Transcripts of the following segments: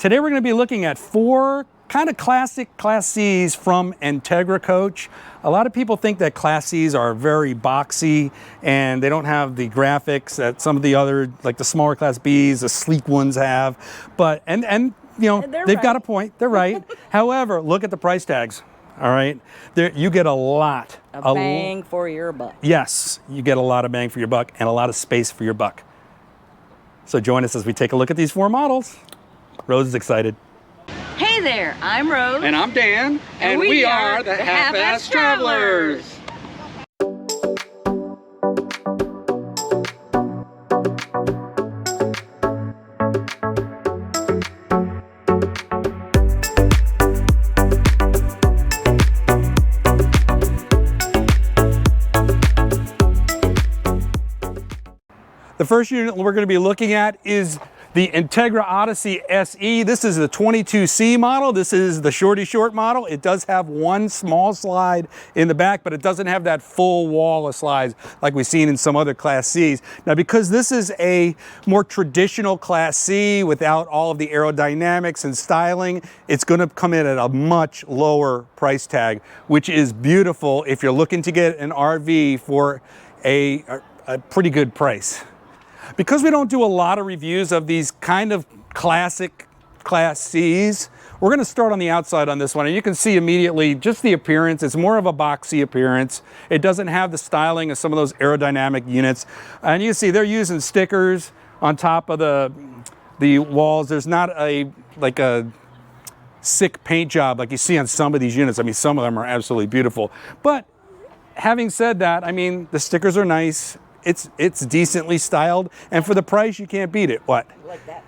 Today we're going to be looking at 4 kind of classic Class Cs from Entegra Coach. A lot of people think that Class Cs are very boxy and they don't have the graphics that some of the other, like the smaller Class Bs, the sleek ones have. But, and you know, they've got a point, they're right. However, look at the price tags, all right? There, you get a lot. A bang for your buck. Yes, you get a lot of bang for your buck and a lot of space for your buck. So join us as we take a look at these 4 models. Rose is excited. Hey there, I'm Rose. And I'm Dan. And we are the Half-Ass Travelers. The first unit we're going to be looking at is the Entegra Odyssey SE. This is the 22C model. This is the short model. It does have one small slide in the back, but it doesn't have that full wall of slides like we've seen in some other Class Cs. Now, because this is a more traditional Class C without all of the aerodynamics and styling, it's going to come in at a much lower price tag, which is beautiful if you're looking to get an RV for a pretty good price. Because we don't do a lot of reviews of these kind of classic Class Cs, we're going to start on the outside on this one. And you can see immediately just the appearance. It's more of a boxy appearance. It doesn't have the styling of some of those aerodynamic units. And you see they're using stickers on top of the walls. There's not like a sick paint job like you see on some of these units. I mean, some of them are absolutely beautiful. But having said that, I mean, the stickers are nice. It's decently styled, and for the price, you can't beat it. What? Like that.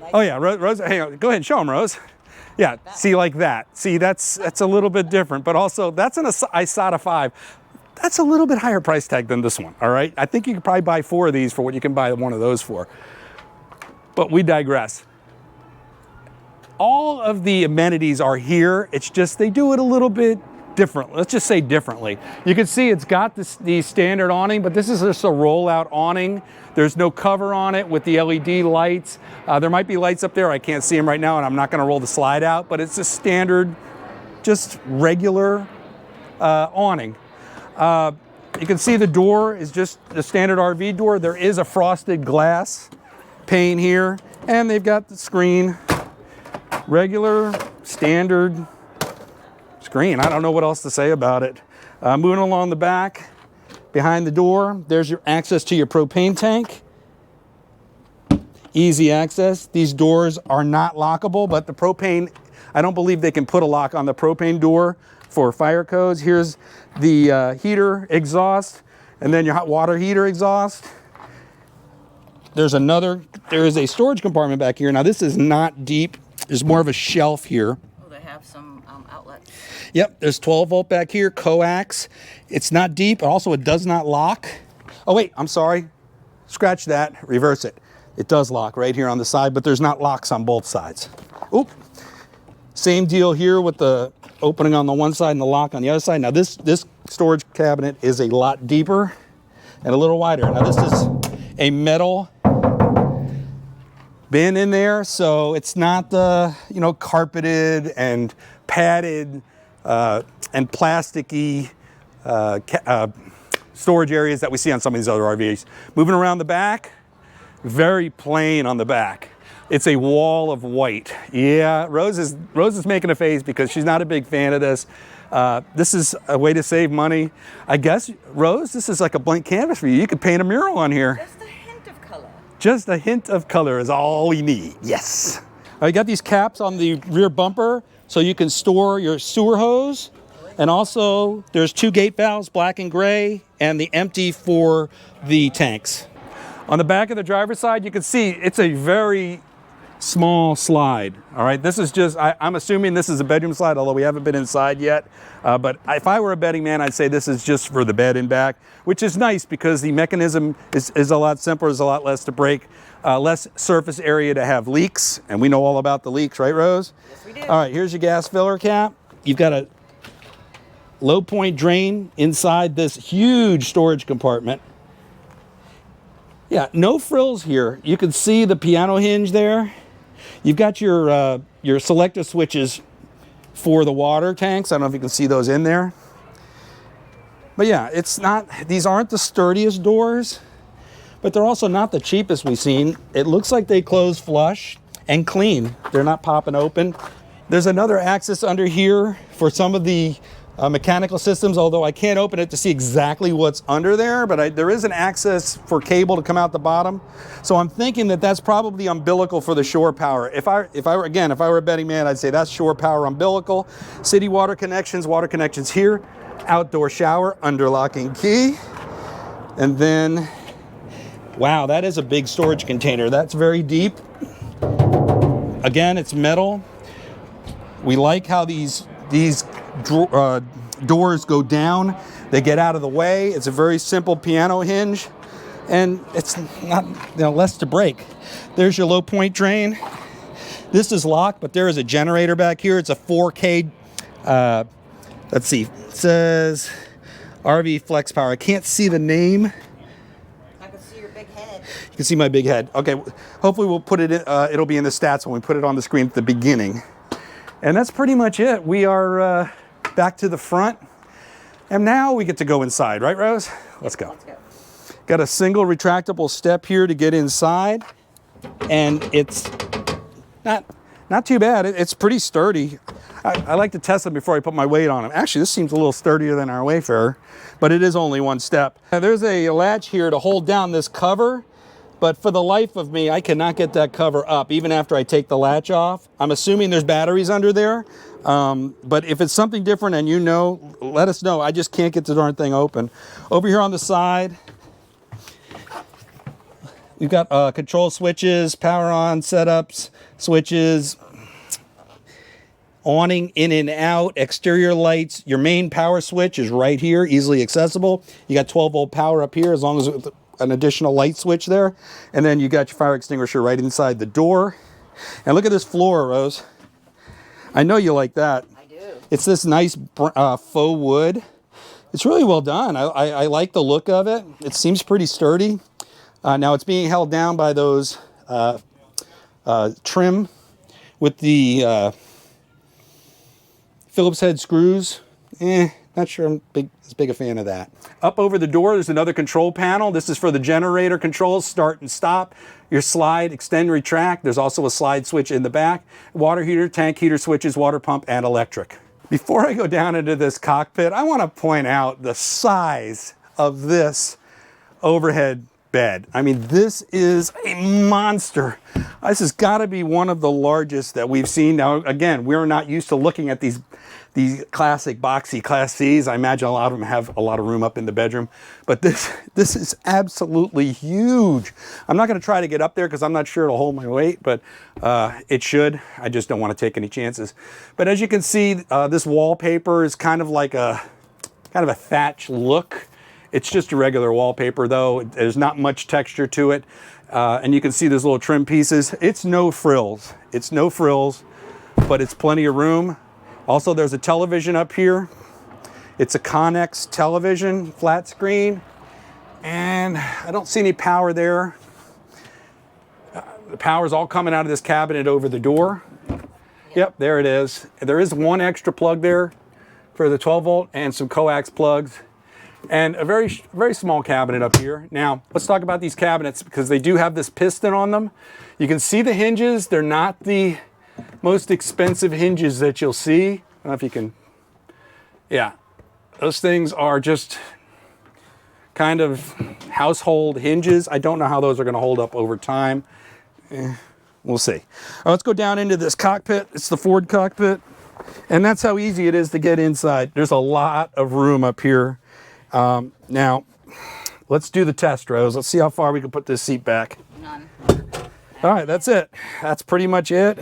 Nice. Oh yeah, Rose, hang on, go ahead and show them, Rose. Yeah, see, like that. See, that's a little bit different, but also that's an Isata 5. That's a little bit higher price tag than this one, all right? I think you could probably buy 4 of these for what you can buy one of those for. But we digress. All of the amenities are here. It's just they do it a little bit different. Let's just say differently. You can see it's got the standard awning, but this is just a rollout awning. There's no cover on it with the LED lights. There might be lights up there. I can't see them right now, and I'm not going to roll the slide out, but it's a standard, just regular awning. You can see the door is just the standard RV door. There is a frosted glass pane here, and they've got the screen, regular, standard screen. I don't know what else to say about it. Moving along the back, behind the door, there's your access to your propane tank. Easy access. These doors are not lockable, but the propane, I don't believe they can put a lock on the propane door for fire codes. Here's the heater exhaust, and then your hot water heater exhaust. There is a storage compartment back here. Now this is not deep. There's more of a shelf here. Oh, they have some outlets. Yep, there's 12 volt back here, coax. It's not deep, also it does not lock. Oh wait, I'm sorry. Scratch that, reverse it. It does lock right here on the side, but there's not locks on both sides. Oop. Same deal here with the opening on the one side and the lock on the other side. Now this storage cabinet is a lot deeper and a little wider. Now this is a metal bin in there, so it's not the, you know, carpeted and padded and plasticky storage areas that we see on some of these other RVs. Moving around the back, very plain on the back. It's a wall of white. Yeah, Rose is making a face because she's not a big fan of this. This is a way to save money. I guess, Rose, this is like a blank canvas for you. You could paint a mural on here. Just a hint of color. Just a hint of color is all we need. Yes. You got these caps on the rear bumper so you can store your sewer hose. And also there's 2 gate valves, black and gray, and the empty for the tanks. On the back of the driver's side, you can see it's a very small slide. All right, this is just, I'm assuming this is a bedroom slide, although we haven't been inside yet. But if I were a betting man, I'd say this is just for the bed and back, which is nice because the mechanism is a lot simpler, there's a lot less to break, less surface area to have leaks. And we know all about the leaks, right, Rose? Yes, we do. All right, here's your gas filler cap. You've got a low point drain inside this huge storage compartment. Yeah, no frills here. You can see the piano hinge there. You've got your selective switches for the water tanks. I don't know if you can see those in there. But yeah, these aren't the sturdiest doors, but they're also not the cheapest we've seen. It looks like they close flush and clean. They're not popping open. There's another axis under here for some of the mechanical systems, although I can't open it to see exactly what's under there, but there is an access for cable to come out the bottom. So I'm thinking that that's probably umbilical for the shore power. If I were a betting man, I'd say that's shore power umbilical. City water connections here. Outdoor shower under lock and key. And then, wow, that is a big storage container. That's very deep. Again, it's metal. We like how these doors go down. They get out of the way. It's a very simple piano hinge, and it's not less to break. There's your low point drain. This is locked, but there is a generator back here. It's a 4K. Let's see. It says RV Flex Power. I can't see the name. I can see your big head. You can see my big head. Okay. Hopefully we'll put it in. It'll be in the stats when we put it on the screen at the beginning. And that's pretty much it. We are back to the front. And now we get to go inside, right, Rose? Let's go. Got a single retractable step here to get inside. And it's not too bad. It's pretty sturdy. I like to test them before I put my weight on them. Actually, this seems a little sturdier than our Wayfarer, but it is only one step. Now, there's a latch here to hold down this cover, but for the life of me, I cannot get that cover up, even after I take the latch off. I'm assuming there's batteries under there, but if it's something different and you know, let us know. I just can't get the darn thing open. Over here on the side, we've got control switches, power on setups, switches, awning in and out, exterior lights. Your main power switch is right here, easily accessible. You got 12-volt power up here as long as with an additional light switch there. And then you got your fire extinguisher right inside the door. And look at this floor, Rose. I know you like that. I do. It's this nice faux wood. It's really well done. I like the look of it. It seems pretty sturdy. Now it's being held down by those trim with the Phillips head screws. Not sure I'm as big a fan of that. Up over the door, there's another control panel. This is for the generator controls, start and stop. Your slide, extend, retract. There's also a slide switch in the back. Water heater, tank heater switches, water pump, and electric. Before I go down into this cockpit, I want to point out the size of this overhead bed. I mean, this is a monster. This has got to be one of the largest that we've seen. Now, again, we're not used to looking at these classic Boxy Class Cs. I imagine a lot of them have a lot of room up in the bedroom, but this is absolutely huge. I'm not going to try to get up there because I'm not sure it'll hold my weight, but it should. I just don't want to take any chances. But as you can see, this wallpaper is kind of a thatch look. It's just a regular wallpaper though. There's not much texture to it. And you can see those little trim pieces. It's no frills. It's no frills, but it's plenty of room. Also, there's a television up here. It's a Connex television, flat screen. And I don't see any power there. The power's all coming out of this cabinet over the door. Yep, there it is. There is one extra plug there for the 12-volt and some coax plugs. And a very, very small cabinet up here. Now, let's talk about these cabinets because they do have this piston on them. You can see the hinges. They're not the most expensive hinges that you'll see. I don't know if you can, yeah. Those things are just kind of household hinges. I don't know how those are gonna hold up over time. We'll see. All right, let's go down into this cockpit. It's the Ford cockpit. And that's how easy it is to get inside. There's a lot of room up here. Now, let's do the test, Rose. Let's see how far we can put this seat back. None. All right, that's it. That's pretty much it.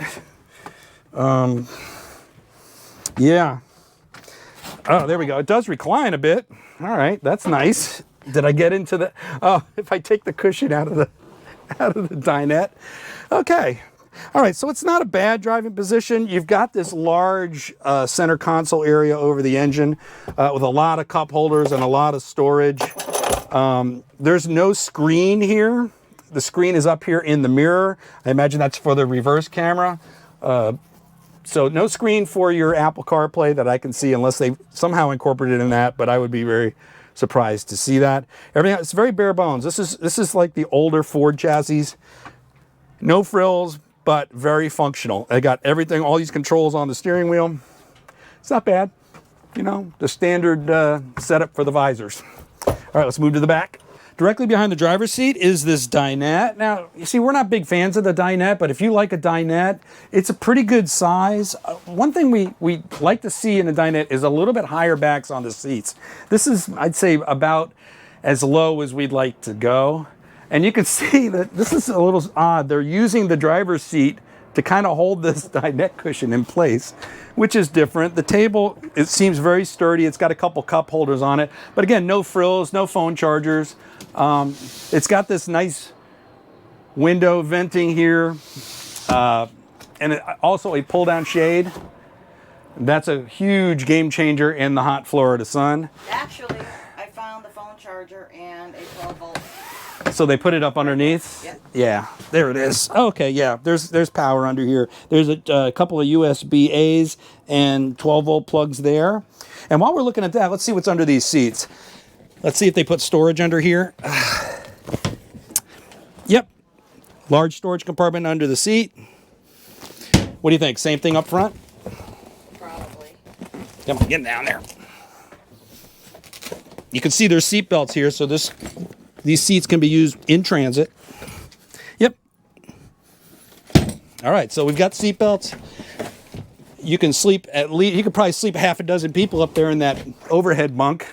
Yeah. Oh, there we go. It does recline a bit. All right, that's nice. Did I get into the? Oh, if I take the cushion out of the dinette. Okay. All right, so it's not a bad driving position. You've got this large center console area over the engine with a lot of cup holders and a lot of storage. There's no screen here. the screen is up here in the mirror. I imagine that's for the reverse camera. So no screen for your Apple CarPlay that I can see unless they somehow incorporated in that, but I would be very surprised to see that. Everything, it's very bare bones. This is like the older Ford chassis. No frills, but very functional. I got everything, all these controls on the steering wheel. It's not bad. You know, the standard setup for the visors. All right, let's move to the back. Directly behind the driver's seat is this dinette. Now, you see, we're not big fans of the dinette, but if you like a dinette, it's a pretty good size. One thing we like to see in a dinette is a little bit higher backs on the seats. This is, I'd say, about as low as we'd like to go. And you can see that this is a little odd. They're using the driver's seat to kind of hold this dinette cushion in place, which is different. The table, it seems very sturdy. It's got a couple cup holders on it, but again, no frills, no phone chargers. It's got this nice window venting here, and also a pull-down shade. That's a huge game changer in the hot Florida sun. Actually, I found the phone charger and a 12-volt. So they put it up underneath? Yep. Yeah, there it is. Okay, yeah, there's power under here. There's a couple of USB-A's and 12-volt plugs there. And while we're looking at that, let's see what's under these seats. Let's see if they put storage under here. Yep, large storage compartment under the seat. What do you think? Same thing up front? Probably. Come on, get down there. You can see there's seat belts here, so these seats can be used in transit. Yep. All right, so we've got seat belts. You can sleep at least, you could probably sleep half a dozen people up there in that overhead bunk.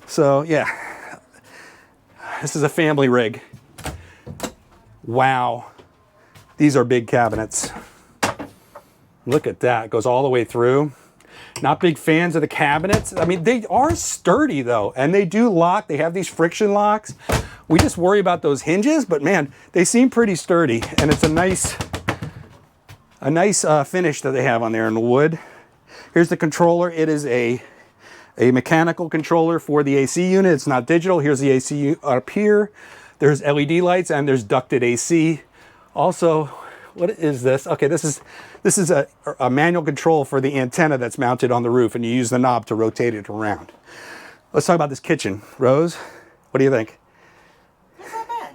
So yeah, this is a family rig. Wow, these are big cabinets. Look at that, it goes all the way through. Not big fans of the cabinets. I mean, they are sturdy though, and they do lock. They have these friction locks. We just worry about those hinges, but man, they seem pretty sturdy, and it's a nice finish that they have on there in the wood. Here's the controller. It is a mechanical controller for the AC unit. It's not digital. Here's the AC up here. There's LED lights and there's ducted AC. Also, what is this? Okay, this is a manual control for the antenna that's mounted on the roof, and you use the knob to rotate it around. Let's talk about this kitchen. Rose, what do you think? It's not bad.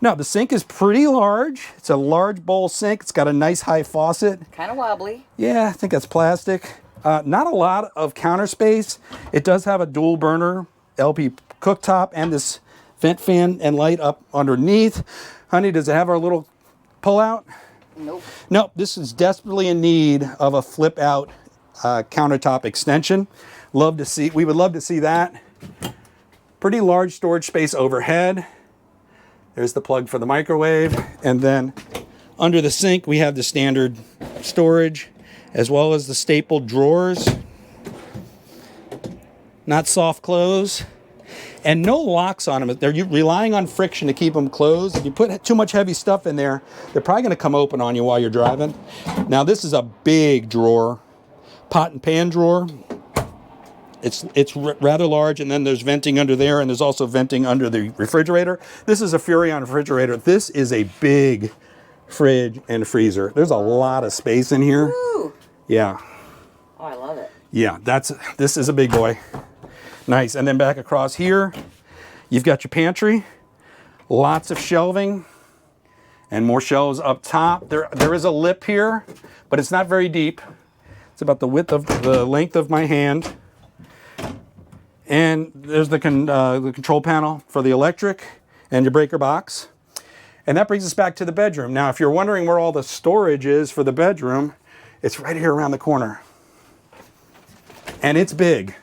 No, the sink is pretty large. It's a large bowl sink. It's got a nice high faucet. Kind of wobbly. Yeah, I think that's plastic. Not a lot of counter space. It does have a dual burner LP cooktop and this vent fan and light up underneath. Honey, does it have our little pull out? Nope. Nope, this is desperately in need of a flip out countertop extension. We would love to see that. Pretty large storage space overhead. There's the plug for the microwave. And then under the sink, we have the standard storage, as well as the stapled drawers. Not soft close. And no locks on them. They're relying on friction to keep them closed. If you put too much heavy stuff in there, they're probably going to come open on you while you're driving. Now this is a big drawer, pot and pan drawer. It's rather large, and then there's venting under there, and there's also venting under the refrigerator. This is a Furrion refrigerator. This is a big fridge and freezer. There's a lot of space in here. Woo. Yeah. Oh, I love it. Yeah, this is a big boy. Nice. And then back across here, you've got your pantry, lots of shelving, and more shelves up top. There is a lip here, but it's not very deep. It's about the length of my hand. And there's the control panel for the electric and your breaker box. And that brings us back to the bedroom. Now, if you're wondering where all the storage is for the bedroom, it's right here around the corner. And it's big.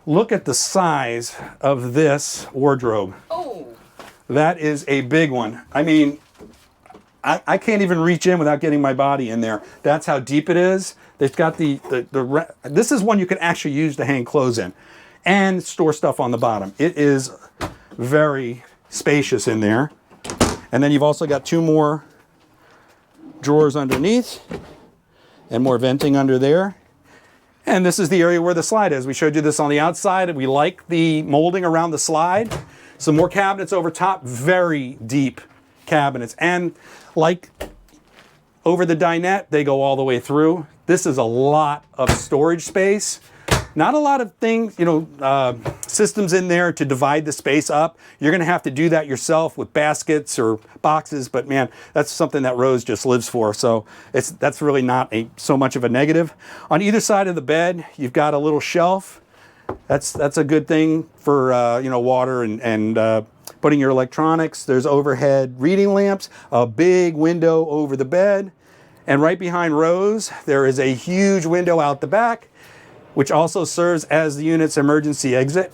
Look at the size of this wardrobe. Oh. That is a big one. I mean, I can't even reach in without getting my body in there. That's how deep it is. They've got this is one you can actually use to hang clothes in and store stuff on the bottom. It is very spacious in there. And then you've also got two more drawers underneath and more venting under there. And this is the area where the slide is. We showed you this on the outside, and we like the molding around the slide. Some more cabinets over top, very deep cabinets. And like over the dinette, they go all the way through. This is a lot of storage space. Not a lot of things, you know, systems in there to divide the space up. You're gonna have to do that yourself with baskets or boxes, but man, that's something that Rose just lives for. So that's really not so much of a negative. On either side of the bed, you've got a little shelf. That's a good thing for, you know, water and putting your electronics. There's overhead reading lamps, a big window over the bed. And right behind Rose, there is a huge window out the back, which also serves as the unit's emergency exit.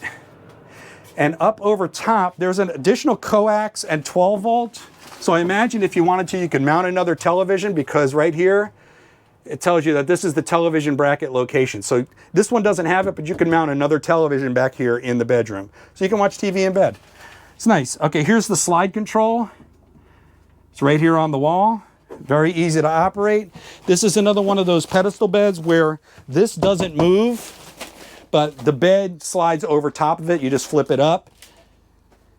And up over top, there's an additional coax and 12 volt. So I imagine if you wanted to, you could mount another television, because right here, it tells you that this is the television bracket location. So this one doesn't have it, but you can mount another television back here in the bedroom. So you can watch TV in bed. It's nice. Okay, here's the slide control. It's right here on the wall. Very easy to operate. This is another one of those pedestal beds where this doesn't move, but the bed slides over top of it. You just flip it up,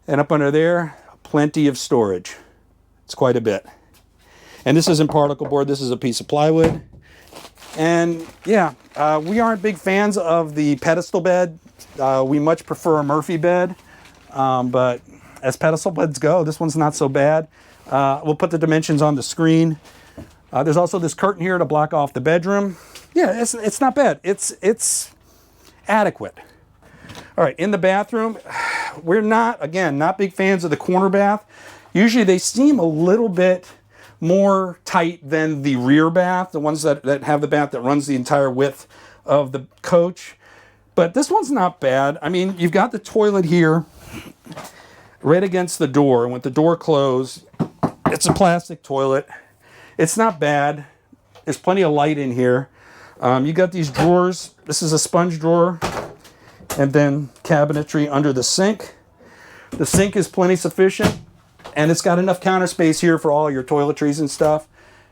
and up under there, plenty of storage. It's quite a bit. And this isn't particle board, this is a piece of plywood. And yeah, we aren't big fans of the pedestal bed. We much prefer a Murphy bed, but as pedestal beds go, this one's not so bad. We'll put the dimensions on the screen. There's also this curtain here to block off the bedroom. Yeah, it's not bad. It's adequate. All right, in the bathroom, we're not big fans of the corner bath. Usually they seem a little bit more tight than the rear bath, the ones that have the bath that runs the entire width of the coach. But this one's not bad. I mean, you've got the toilet here right against the door, and with the door closed, it's a plastic toilet. It's not bad. There's plenty of light in here. You got these drawers. This is a sponge drawer, and then cabinetry under the sink. The sink is plenty sufficient, and it's got enough counter space here for all your toiletries and stuff,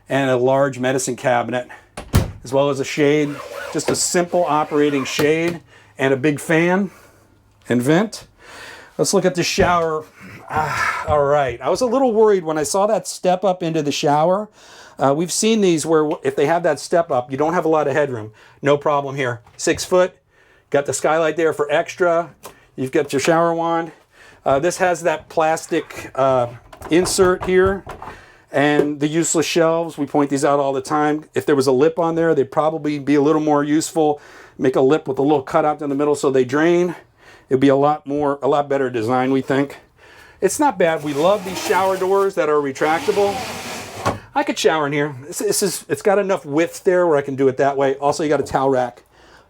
and a large medicine cabinet, as well as a shade, just a simple operating shade, and a big fan and vent. Let's look at the shower. All right, I was a little worried when I saw that step up into the shower. We've seen these where if they have that step up, you don't have a lot of headroom. No problem here. 6 foot, got the skylight there for extra. You've got your shower wand. This has that plastic insert here and the useless shelves. We point these out all the time. If there was a lip on there, they'd probably be a little more useful. Make a lip with a little cutout in the middle so they drain. It'd be a lot better design, we think. It's not bad. We love these shower doors that are retractable. I could shower in here. It's got enough width there where I can do it that way. Also, you got a towel rack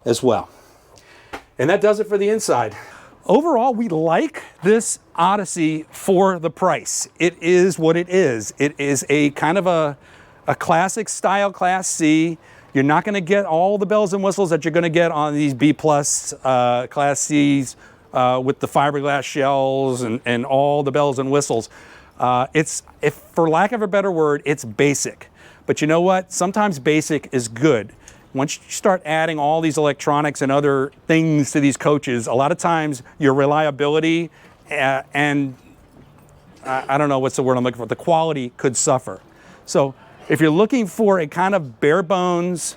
as well. And that does it for the inside. Overall, we like this Odyssey for the price. It is what it is. It is a kind of a classic style Class C. You're not going to get all the bells and whistles that you're going to get on these B+ Class Cs with the fiberglass shells and all the bells and whistles. If for lack of a better word, it's basic. But you know what? Sometimes basic is good. Once you start adding all these electronics and other things to these coaches, a lot of times your reliability and I don't know what's the word I'm looking for, the quality could suffer. So if you're looking for a kind of bare bones,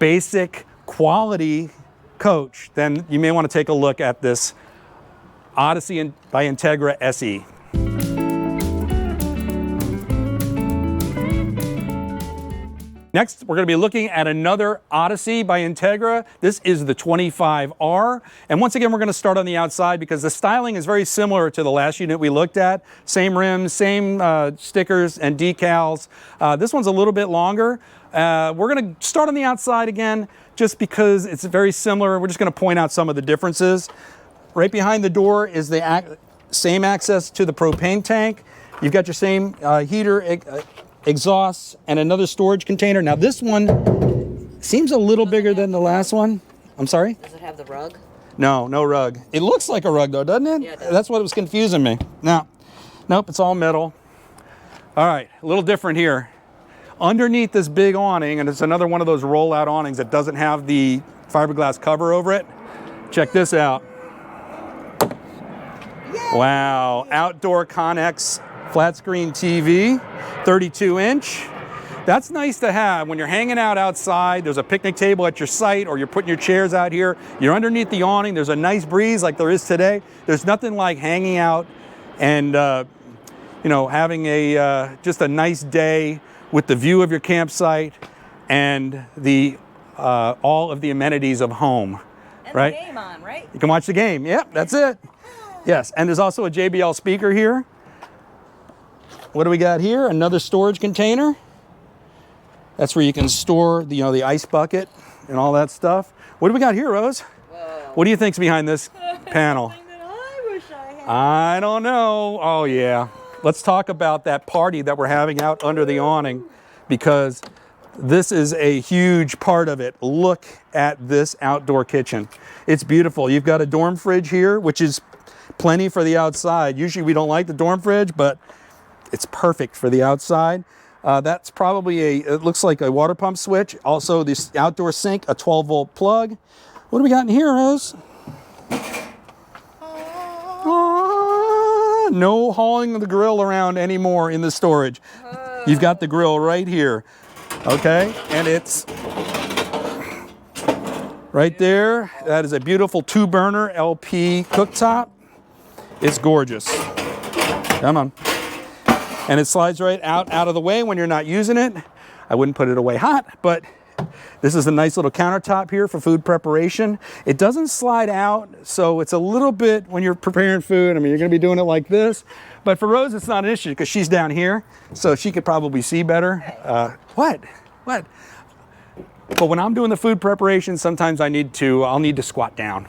basic quality coach, then you may want to take a look at this Odyssey by Entegra SE. Next, we're going to be looking at another Odyssey by Entegra. This is the 25R. And once again, we're going to start on the outside because the styling is very similar to the last unit we looked at. Same rims, same stickers and decals. This one's a little bit longer. We're going to start on the outside again just because it's very similar. We're just going to point out some of the differences. Right behind the door is the same access to the propane tank. You've got your same heater, exhaust, and another storage container. Now this one seems a little bigger than the last one. I'm sorry? Does it have the rug? No, no rug. It looks like a rug though, doesn't it? Yeah, it does. That's what was confusing me. Now, nope, it's all metal. All right, a little different here. Underneath this big awning, and it's another one of those roll-out awnings that doesn't have the fiberglass cover over it. Check this out. Wow, outdoor Connex flat screen TV, 32-inch. That's nice to have when you're hanging out outside. There's a picnic table at your site, or you're putting your chairs out here. You're underneath the awning. There's a nice breeze like there is today. There's nothing like hanging out and you know, having a just a nice day with the view of your campsite and the all of the amenities of home. And right? the game on, right? You can watch the game. Yep, that's it. Yes, and there's also a JBL speaker here. What do we got here? Another storage container. That's where you can store the, you know, the ice bucket and all that stuff. What do we got here, Rose? Whoa. What do you think's behind this panel? Something that I wish I had. I don't know. Oh yeah. Let's talk about that party that we're having out under the awning, because this is a huge part of it. Look at this outdoor kitchen. It's beautiful. You've got a dorm fridge here, which is plenty for the outside. Usually we don't like the dorm fridge, but it's perfect for the outside. That's probably it looks like a water pump switch. Also this outdoor sink, a 12-volt plug. What do we got in here, Rose? No hauling the grill around anymore in the storage. You've got the grill right here. Okay, and it's right there. That is a beautiful 2-burner LP cooktop. It's gorgeous. Come on. And it slides right out of the way when you're not using it. I wouldn't put it away hot, but this is a nice little countertop here for food preparation. It doesn't slide out, so it's a little bit when you're preparing food. I mean, you're gonna be doing it like this, but for Rose, it's not an issue because she's down here, so she could probably see better. What? But when I'm doing the food preparation, sometimes I'll need to squat down.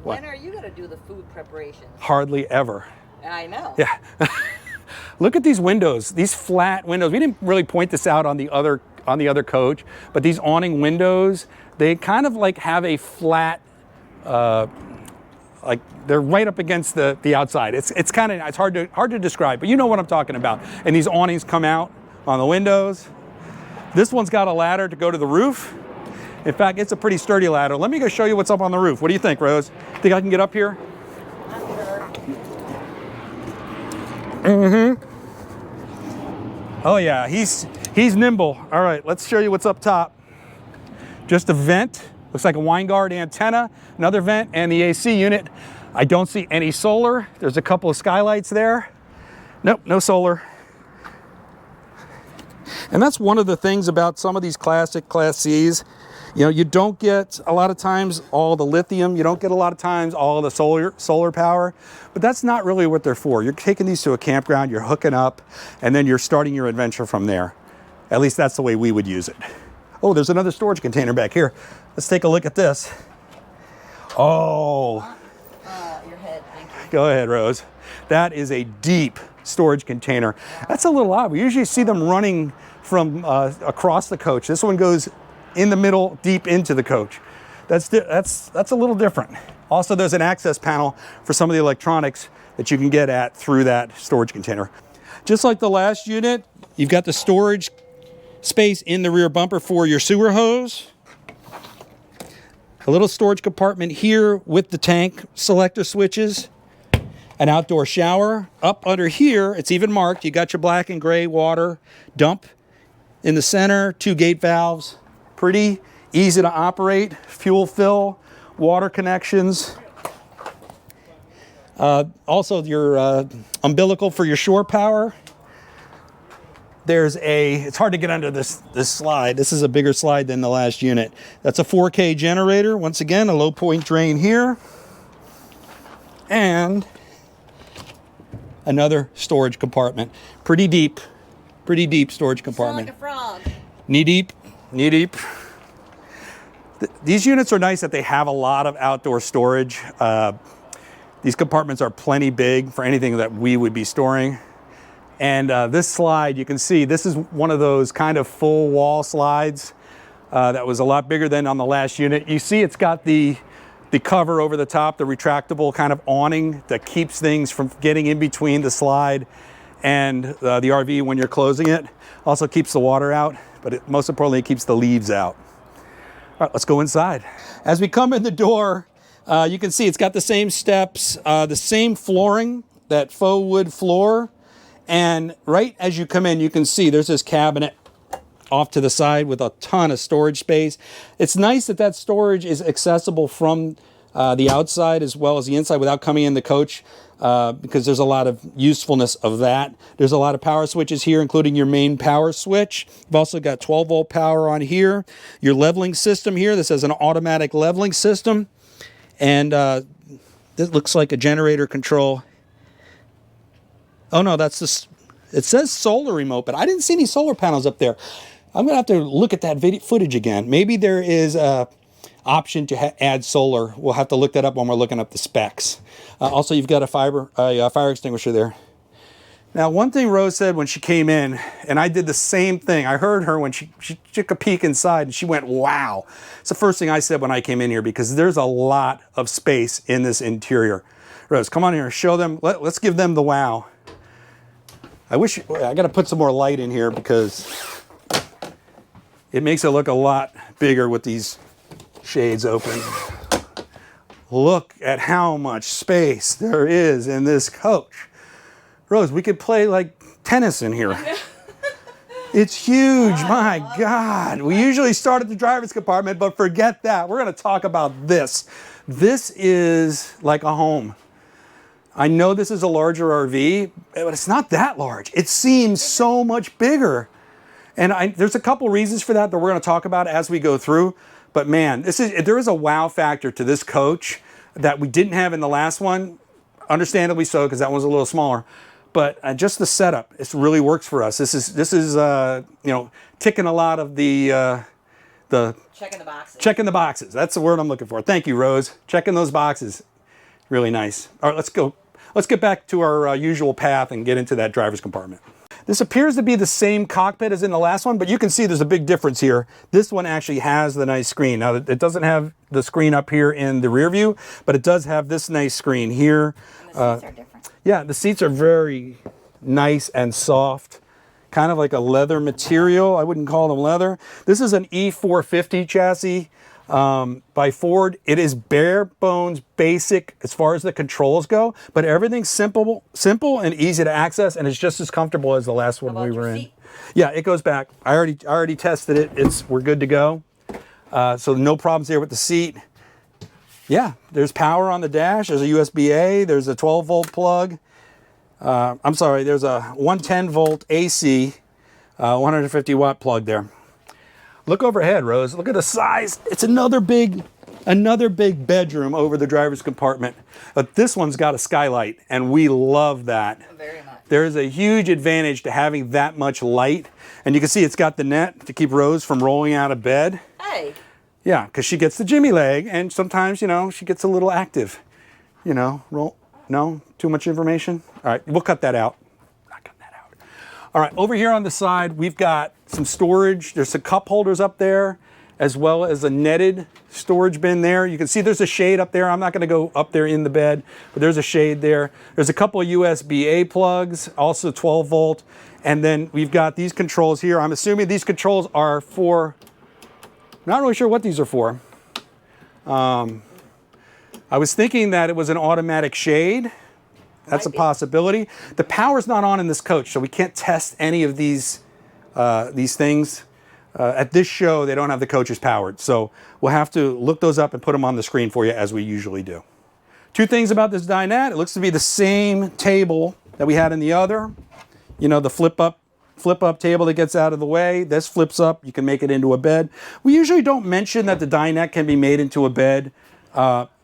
When are you gonna do the food preparations? Hardly ever. I know. Yeah. Look at these windows, these flat windows. We didn't really point this out on the other coach, but these awning windows, they kind of like have a flat, like they're right up against the outside. It's hard to describe, but you know what I'm talking about. And these awnings come out on the windows. This one's got a ladder to go to the roof. In fact, it's a pretty sturdy ladder. Let me go show you what's up on the roof. What do you think, Rose? Think I can get up here? Mm-hmm. Oh yeah, he's nimble. All right, let's show you what's up top. Just a vent. Looks like a wine guard antenna, another vent, and the AC unit. I don't see any solar. There's a couple of skylights there. Nope, no solar. And that's one of the things about some of these classic Class Cs. You know, you don't get a lot of times all the lithium. You don't get a lot of times all the solar power, but that's not really what they're for. You're taking these to a campground, you're hooking up, and then you're starting your adventure from there. At least that's the way we would use it. Oh, there's another storage container back here. Let's take a look at this. Oh. Your head, thank you. Go ahead, Rose. That is a deep storage container. That's a little odd. We usually see them running from across the coach. This one goes in the middle, deep into the coach. That's a little different. Also, there's an access panel for some of the electronics that you can get at through that storage container. Just like the last unit, you've got the storage space in the rear bumper for your sewer hose. A little storage compartment here with the tank selector switches. An outdoor shower. Up under here, it's even marked. You got your black and gray water dump in the center, 2 gate valves. Pretty easy to operate. Fuel fill, water connections. Also your umbilical for your shore power. It's hard to get under this slide. This is a bigger slide than the last unit. That's a 4K generator. Once again, a low point drain here. And another storage compartment. Pretty deep storage compartment. Like a frog. Knee deep. These units are nice that they have a lot of outdoor storage. These compartments are plenty big for anything that we would be storing. And this slide, you can see, this is one of those kind of full wall slides that was a lot bigger than on the last unit. You see it's got the cover over the top, the retractable kind of awning that keeps things from getting in between the slide and the RV when you're closing it. Also keeps the water out, but most importantly, it keeps the leaves out. All right, let's go inside. As we come in the door, You can see it's got the same steps, the same flooring, that faux wood floor. And right as you come in, you can see there's this cabinet off to the side with a ton of storage space. It's nice that that storage is accessible from the outside as well as the inside without coming in the coach, because there's a lot of usefulness of that. There's a lot of power switches here, including your main power switch. You've also got 12-volt power on here. Your leveling system here, this has an automatic leveling system. And this looks like a generator control. Oh no, that's this. It says solar remote, but I didn't see any solar panels up there. I'm gonna have to look at that video footage again. Maybe there is a option to add solar. We'll have to look that up when we're looking up the specs. Also, you've got a fire extinguisher there. Now, one thing Rose said when she came in, and I did the same thing. I heard her when she took a peek inside, and she went, "Wow!" It's the first thing I said when I came in here, because there's a lot of space in this interior. Rose, come on here, show them. Let's give them the wow. I got to put some more light in here because it makes it look a lot bigger with these shades open. Look at how much space there is in this coach. Rose, we could play like tennis in here. It's huge, my God. We usually start at the driver's compartment, but forget that. We're going to talk about this. This is like a home. I know this is a larger RV, but it's not that large. It seems so much bigger. And there's a couple reasons for that we're going to talk about as we go through. But man, there is a wow factor to this coach that we didn't have in the last one. Understandably so, because that one's a little smaller. But just the setup, it really works for us. This is you know, ticking a lot of the Checking the boxes. Checking the boxes. That's the word I'm looking for. Thank you, Rose. Checking those boxes. Really nice. All right, let's go. Let's get back to our usual path and get into that driver's compartment. This appears to be the same cockpit as in the last one, but you can see there's a big difference here. This one actually has the nice screen. Now, it doesn't have the screen up here in the rear view, but it does have this nice screen here. And the seats are different. Yeah, the seats are very nice and soft, kind of like a leather material. I wouldn't call them leather. This is an E450 chassis. By Ford. It is bare bones basic as far as the controls go, but everything's simple and easy to access, and it's just as comfortable as the last one we were in. Seat? Yeah, it goes back. I already tested it. We're good to go. So no problems there with the seat. Yeah, there's power on the dash. There's a USB-A. There's a 12-volt plug. I'm sorry, there's a 110-volt AC, 150-watt plug there. Look overhead, Rose. Look at the size. It's another big bedroom over the driver's compartment. But this one's got a skylight, and we love that. Very much. There is a huge advantage to having that much light. And you can see it's got the net to keep Rose from rolling out of bed. Hey. Yeah, because she gets the Jimmy leg, and sometimes, you know, she gets a little active. You know, no? Too much information? All right, we'll cut that out. Not cutting that out. All right, over here on the side, we've got some storage. There's some cup holders up there, as well as a netted storage bin there. You can see there's a shade up there. I'm not gonna go up there in the bed, but there's a shade there. There's a couple of USB-A plugs, also 12 volt. And then we've got these controls here. I'm assuming these controls are for, not really sure what these are for. I was thinking that it was an automatic shade. That's a possibility. The power's not on in this coach, so we can't test any of these things. At this show, they don't have the coaches powered, so we'll have to look those up and put them on the screen for you as we usually do. Two things about this dinette. It looks to be the same table that we had in the other. You know, the flip up table that gets out of the way. This flips up. You can make it into a bed. We usually don't mention that the dinette can be made into a bed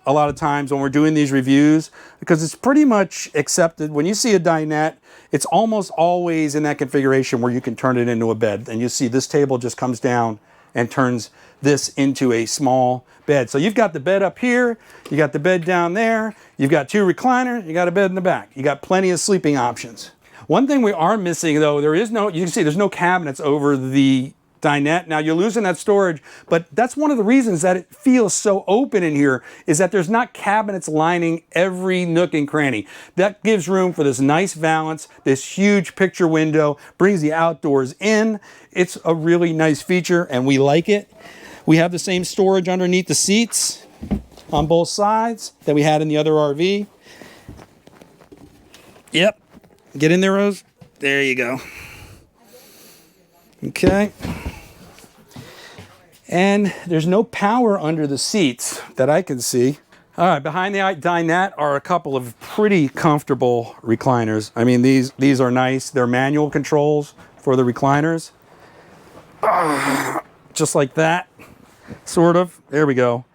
a lot of times when we're doing these reviews, because it's pretty much accepted. When you see a dinette, it's almost always in that configuration where you can turn it into a bed. And you see this table just comes down and turns this into a small bed. So you've got the bed up here, you got the bed down there, you've got two recliners, you got a bed in the back. You got plenty of sleeping options. One thing we are missing though, you can see there's no cabinets over the dinette. Now you're losing that storage, but that's one of the reasons that it feels so open in here, is that there's not cabinets lining every nook and cranny. That gives room for this nice valance, this huge picture window, brings the outdoors in. It's a really nice feature and we like it. We have the same storage underneath the seats. on both sides that we had in the other RV. Yep. Get in there, Rose. There you go. Okay. And there's no power under the seats that I can see. All right, behind the dinette are a couple of pretty comfortable recliners. I mean, these are nice. They're manual controls for the recliners. Just like that, sort of. There we go.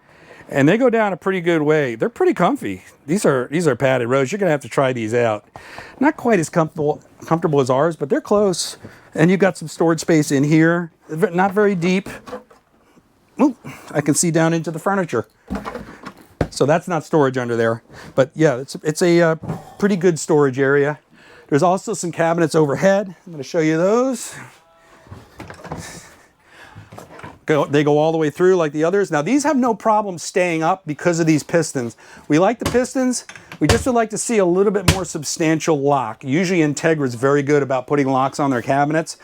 And they go down a pretty good way. They're pretty comfy. These are padded. Rose, you're gonna have to try these out. Not quite as comfortable as ours, but they're close. And you've got some storage space in here. Not very deep. Ooh, I can see down into the furniture. So that's not storage under there. But yeah, it's a pretty good storage area. There's also some cabinets overhead. I'm gonna show you those. They go all the way through like the others. Now these have no problem staying up because of these pistons. We like the pistons. We just would like to see a little bit more substantial lock. Usually Entegra is very good about putting locks on their cabinets.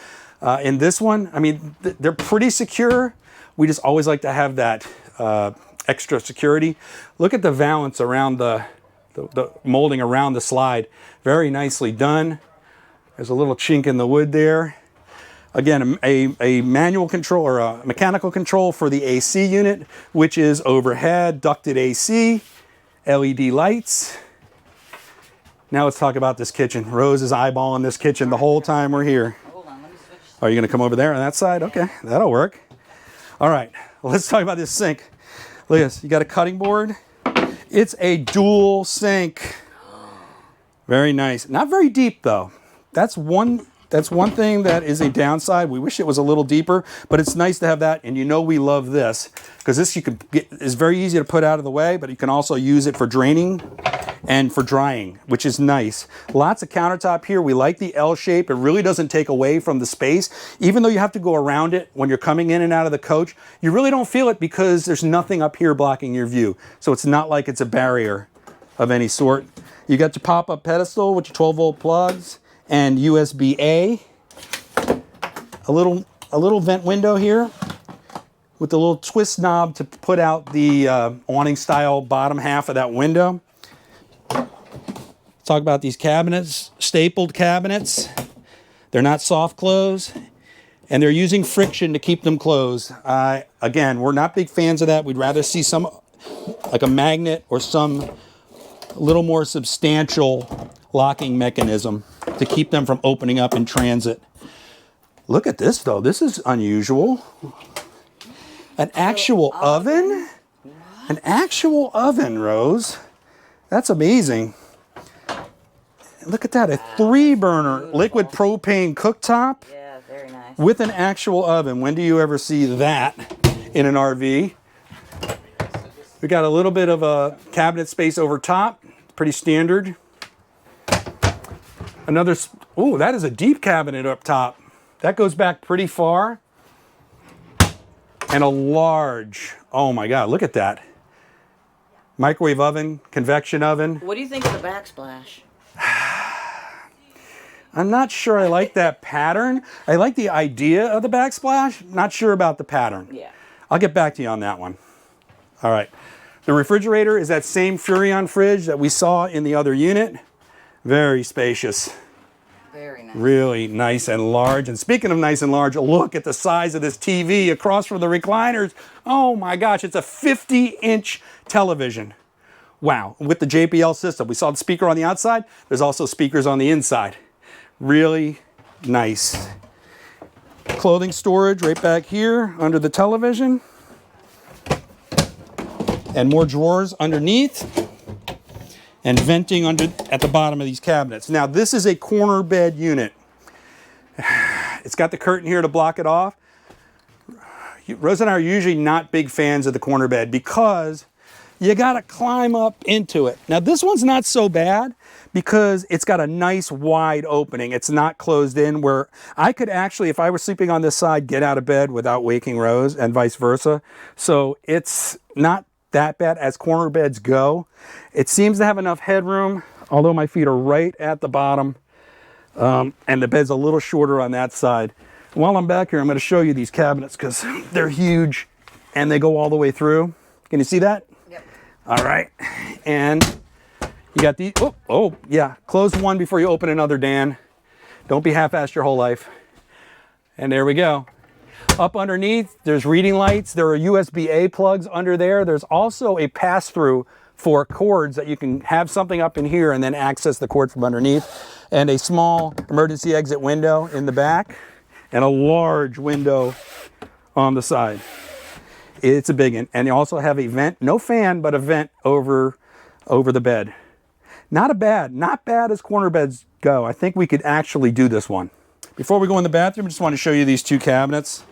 In this one, I mean, they're pretty secure. We just always like to have that extra security. Look at the valance around the molding around the slide. Very nicely done. There's a little chink in the wood there. Again, a manual control or a mechanical control for the AC unit, which is overhead, ducted AC, LED lights. Now let's talk about this kitchen. Rose is eyeballing this kitchen the whole time we're here. Hold on, let me switch. Are you gonna come over there on that side? Okay, that'll work. All right, let's talk about this sink. Look at this, you got a cutting board. It's a dual sink. Very nice. Not very deep though. That's one thing that is a downside. We wish it was a little deeper, but it's nice to have that. And you know we love this because this is very easy to put out of the way, but you can also use it for draining and for drying, which is nice. Lots of countertop here. We like the L shape. It really doesn't take away from the space. Even though you have to go around it when you're coming in and out of the coach, you really don't feel it because there's nothing up here blocking your view. So it's not like it's a barrier of any sort. You got your pop-up pedestal with your 12-volt plugs and USB-A. A little vent window here with the little twist knob to put out the awning style bottom half of that window. Talk about these cabinets, stapled cabinets. They're not soft close and they're using friction to keep them closed. Again, we're not big fans of that. We'd rather see some like a magnet or some little more substantial locking mechanism to keep them from opening up in transit. Look at this though, this is unusual. An actual oven? An actual oven, Rose. That's amazing. Look at that, a 3-burner liquid propane cooktop. Yeah, very nice. With an actual oven. When do you ever see that in an RV? We got a little bit of a cabinet space over top, pretty standard. Another, oh, that is a deep cabinet up top. That goes back pretty far. And a large, oh my God, look at that. Microwave oven, convection oven. What do you think of the backsplash? I'm not sure I like that pattern. I like the idea of the backsplash. Not sure about the pattern. Yeah. I'll get back to you on that one. All right. The refrigerator is that same Furrion fridge that we saw in the other unit. Very spacious. Very nice. Really nice and large. And speaking of nice and large, look at the size of this TV across from the recliners. Oh my gosh, it's a 50-inch television. Wow, with the JBL system. We saw the speaker on the outside. There's also speakers on the inside. Really nice. Clothing storage right back here under the television. And more drawers underneath. And venting at the bottom of these cabinets. Now this is a corner bed unit. It's got the curtain here to block it off. Rose and I are usually not big fans of the corner bed because you gotta climb up into it. Now this one's not so bad because it's got a nice wide opening. It's not closed in where I could actually, if I were sleeping on this side, get out of bed without waking Rose and vice versa. So it's not that bad as corner beds go. It seems to have enough headroom, although my feet are right at the bottom. And the bed's a little shorter on that side. While I'm back here, I'm gonna show you these cabinets because they're huge and they go all the way through. Can you see that? Yep. All right, and you got the, yeah, close one before you open another, Dan. Don't be half-assed your whole life. And there we go. Up underneath, there's reading lights. There are USB-A plugs under there. There's also a pass-through for cords that you can have something up in here and then access the cord from underneath. And a small emergency exit window in the back and a large window on the side. It's a big one. And you also have a vent, no fan, but a vent over the bed. Not bad as corner beds go. I think we could actually do this one. Before we go in the bathroom, I just want to show you these two cabinets.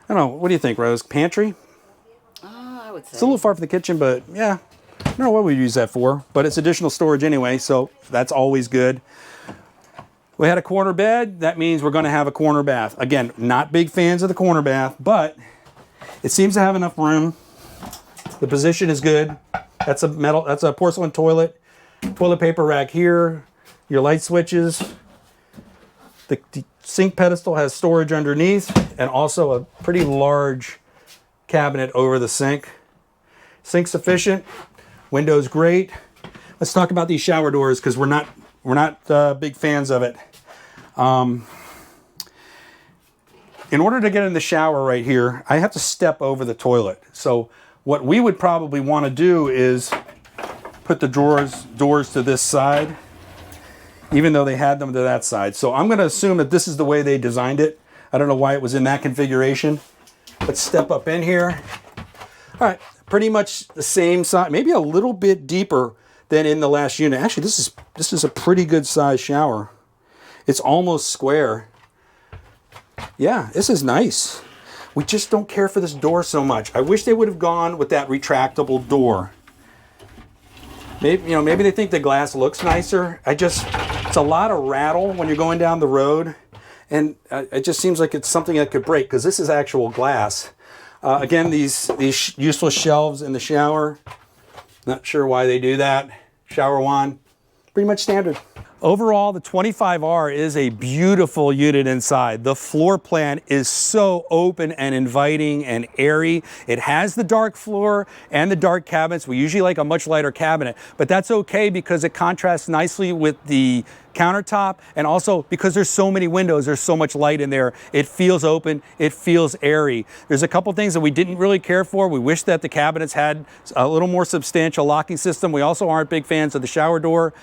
I don't know, what do you think, Rose? Pantry? I would say. It's a little far from the kitchen, but yeah. I don't know what we use that for, but it's additional storage anyway, so that's always good. We had a corner bed. That means we're going to have a corner bath. Again, not big fans of the corner bath, but it seems to have enough room. The position is good. That's a porcelain toilet. Toilet paper rack here. Your light switches. The sink pedestal has storage underneath and also a pretty large cabinet over the sink. Sink's sufficient. Window's great. Let's talk about these shower doors because we're not big fans of it. In order to get in the shower right here, I have to step over the toilet. So what we would probably want to do is put the doors to this side, even though they had them to that side. So I'm going to assume that this is the way they designed it. I don't know why it was in that configuration. Let's step up in here. All right, pretty much the same size, maybe a little bit deeper than in the last unit. Actually, this is a pretty good size shower. It's almost square. Yeah, this is nice. We just don't care for this door so much. I wish they would have gone with that retractable door. Maybe, maybe they think the glass looks nicer. It's a lot of rattle when you're going down the road. And it just seems like it's something that could break because this is actual glass. Again, these useless shelves in the shower. Not sure why they do that. Shower wand, pretty much standard. Overall, the 25R is a beautiful unit inside. The floor plan is so open and inviting and airy. It has the dark floor and the dark cabinets. We usually like a much lighter cabinet, but that's okay because it contrasts nicely with the countertop, and also because there's so many windows, there's so much light in there. It feels open, it feels airy. There's a couple things that we didn't really care for. We wish that the cabinets had a little more substantial locking system. We also aren't big fans of the shower door.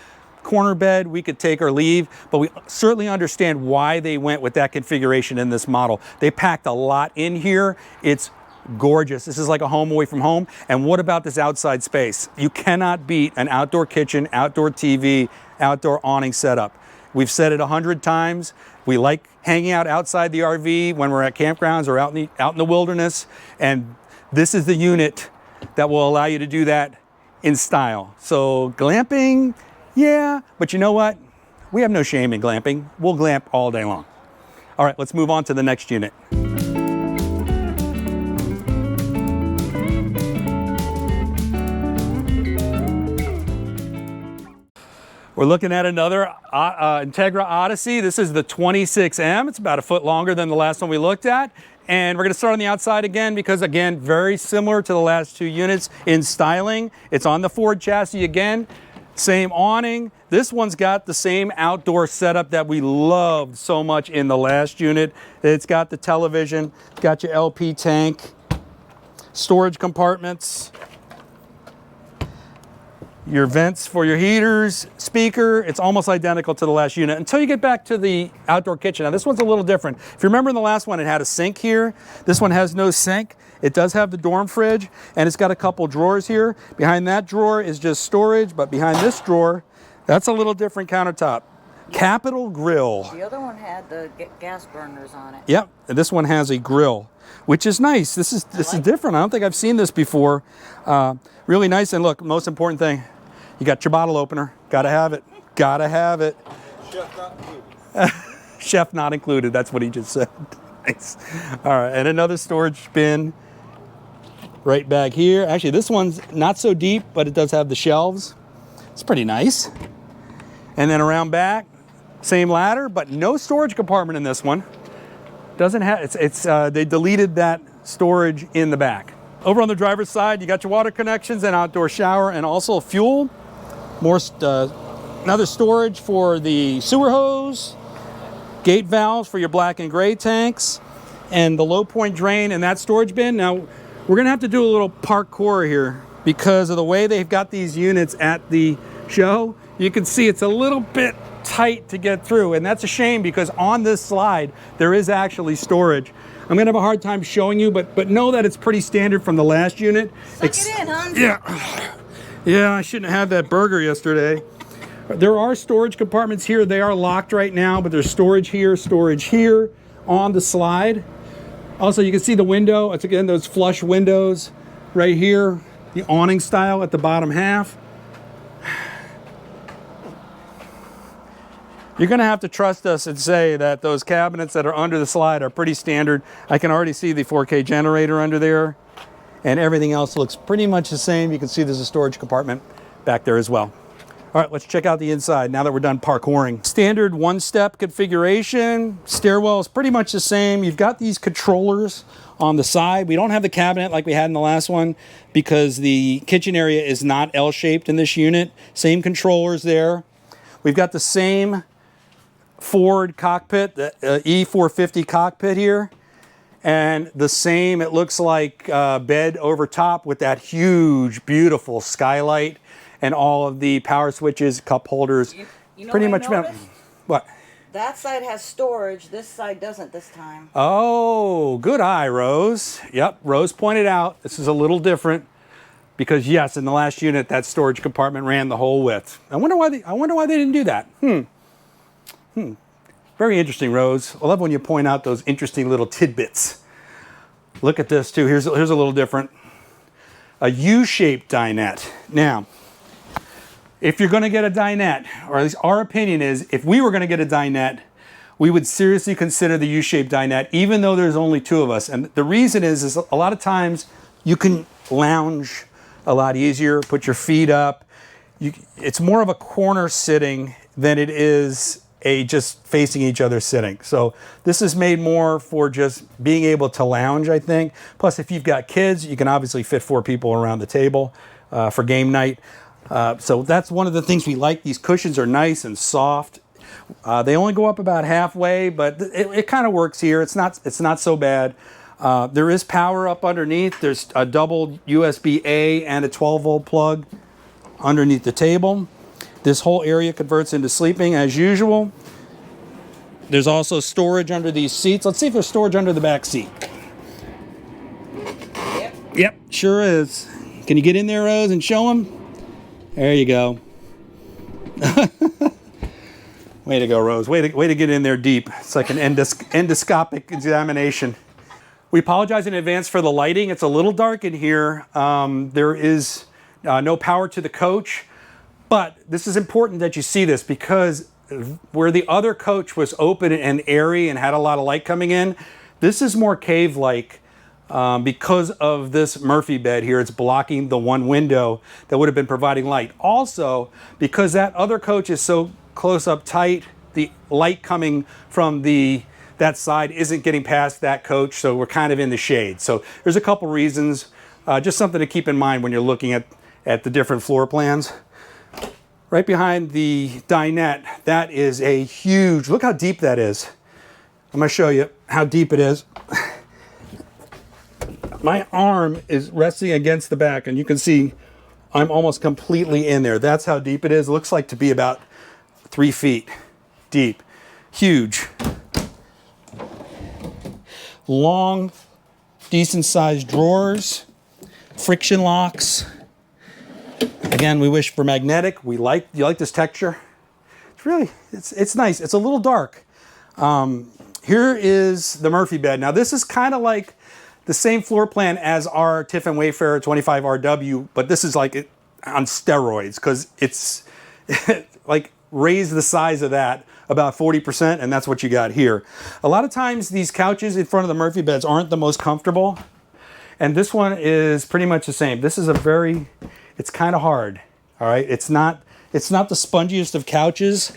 Corner bed we could take or leave, but we certainly understand why they went with that configuration in this model. They packed a lot in here. It's gorgeous. This is like a home away from home. And what about this outside space? You cannot beat an outdoor kitchen, outdoor TV, outdoor awning setup. We've said it 100 times. We like hanging out outside the RV when we're at campgrounds or out in the wilderness. And this is the unit that will allow you to do that in style. So glamping, yeah, but you know what? We have no shame in glamping. We'll glamp all day long. All right, let's move on to the next unit. We're looking at another Entegra Odyssey. This is the 26M. It's about a foot longer than the last one we looked at. And we're going to start on the outside again because, again, very similar to the last two units in styling. It's on the Ford chassis again. Same awning. This one's got the same outdoor setup that we loved so much in the last unit. It's got the television, it's got your LP tank, storage compartments, your vents for your heaters, speaker. It's almost identical to the last unit until you get back to the outdoor kitchen. Now this one's a little different. If you remember in the last one, it had a sink here. This one has no sink. It does have the dorm fridge, and it's got a couple drawers here. Behind that drawer is just storage, but behind this drawer, that's a little different countertop. Capital Grill. The other one had the gas burners on it. Yep, and this one has a grill, which is nice. This is different. I don't think I've seen this before. Really nice, and look, most important thing, you got your bottle opener. Gotta have it. Gotta have it. Chef not included. Chef not included. That's what he just said. Nice. All right, and another storage bin right back here. Actually, this one's not so deep, but it does have the shelves. It's pretty nice. And then around back, same ladder, but no storage compartment in this one. Doesn't have. They deleted that storage in the back. Over on the driver's side, you got your water connections and outdoor shower and also fuel. More, another storage for the sewer hose, gate valves for your black and gray tanks, and the low point drain in that storage bin. Now, we're gonna have to do a little parkour here because of the way they've got these units at the show. You can see it's a little bit tight to get through, and that's a shame because on this slide, there is actually storage. I'm gonna have a hard time showing you, but know that it's pretty standard from the last unit. Suck it in, Hans. Yeah. Yeah, I shouldn't have had that burger yesterday. There are storage compartments here. They are locked right now, but there's storage here on the slide. Also, you can see the window. It's again those flush windows right here, the awning style at the bottom half. You're gonna have to trust us and say that those cabinets that are under the slide are pretty standard. I can already see the 4K generator under there, and everything else looks pretty much the same. You can see there's a storage compartment back there as well. All right, let's check out the inside now that we're done parkouring. Standard one-step configuration. Stairwell is pretty much the same. You've got these controllers on the side. We don't have the cabinet like we had in the last one because the kitchen area is not L-shaped in this unit. Same controllers there. We've got the same Ford cockpit, the E450 cockpit here. And the same, it looks like bed over top with that huge, beautiful skylight and all of the power switches, cup holders. You know pretty what much. I noticed? What? That side has storage. This side doesn't this time. Oh, good eye, Rose. Yep, Rose pointed out this is a little different because yes, in the last unit that storage compartment ran the whole width. I wonder why they didn't do that. Very interesting, Rose. I love when you point out those interesting little tidbits. Look at this too. Here's a little different. A U-shaped dinette. Now, if you're going to get a dinette, or at least our opinion is, if we were going to get a dinette, we would seriously consider the U-shaped dinette, even though there's only two of us. And the reason is a lot of times you can lounge a lot easier, put your feet up. It's more of a corner sitting than it is a just facing each other sitting. So this is made more for just being able to lounge, I think. Plus, if you've got kids, you can obviously fit 4 people around the table for game night. So that's one of the things we like. These cushions are nice and soft. They only go up about halfway, but it kind of works here. It's not so bad. There is power up underneath. There's a double USB-A and a 12-volt plug underneath the table. This whole area converts into sleeping as usual. There's also storage under these seats. Let's see if there's storage under the back seat. Yep, sure is. Can you get in there, Rose, and show them? There you go. Way to go, Rose. Way to get in there deep. It's like an endoscopic examination. We apologize in advance for the lighting. It's a little dark in here. There is no power to the coach. But this is important that you see this because where the other coach was open and airy and had a lot of light coming in, this is more cave-like because of this Murphy bed here. It's blocking the one window that would have been providing light. Also, because that other coach is so close up tight, the light coming from that side isn't getting past that coach, so we're kind of in the shade. So there's a couple reasons, just something to keep in mind when you're looking at the different floor plans. Right behind the dinette, that is a huge, look how deep that is. I'm gonna show you how deep it is. My arm is resting against the back and you can see I'm almost completely in there. That's how deep it is. It looks like to be about 3 feet deep. Huge. Long, decent sized drawers, friction locks. Again, we wish for magnetic. You like this texture? It's nice. It's a little dark. Here is the Murphy bed. Now this is kind of like the same floor plan as our Tiffin Wayfarer 25RW, but this is like on steroids because it's like raise the size of that about 40%, and that's what you got here. A lot of times these couches in front of the Murphy beds aren't the most comfortable, and this one is pretty much the same. This is it's kind of hard, all right? It's not the spongiest of couches.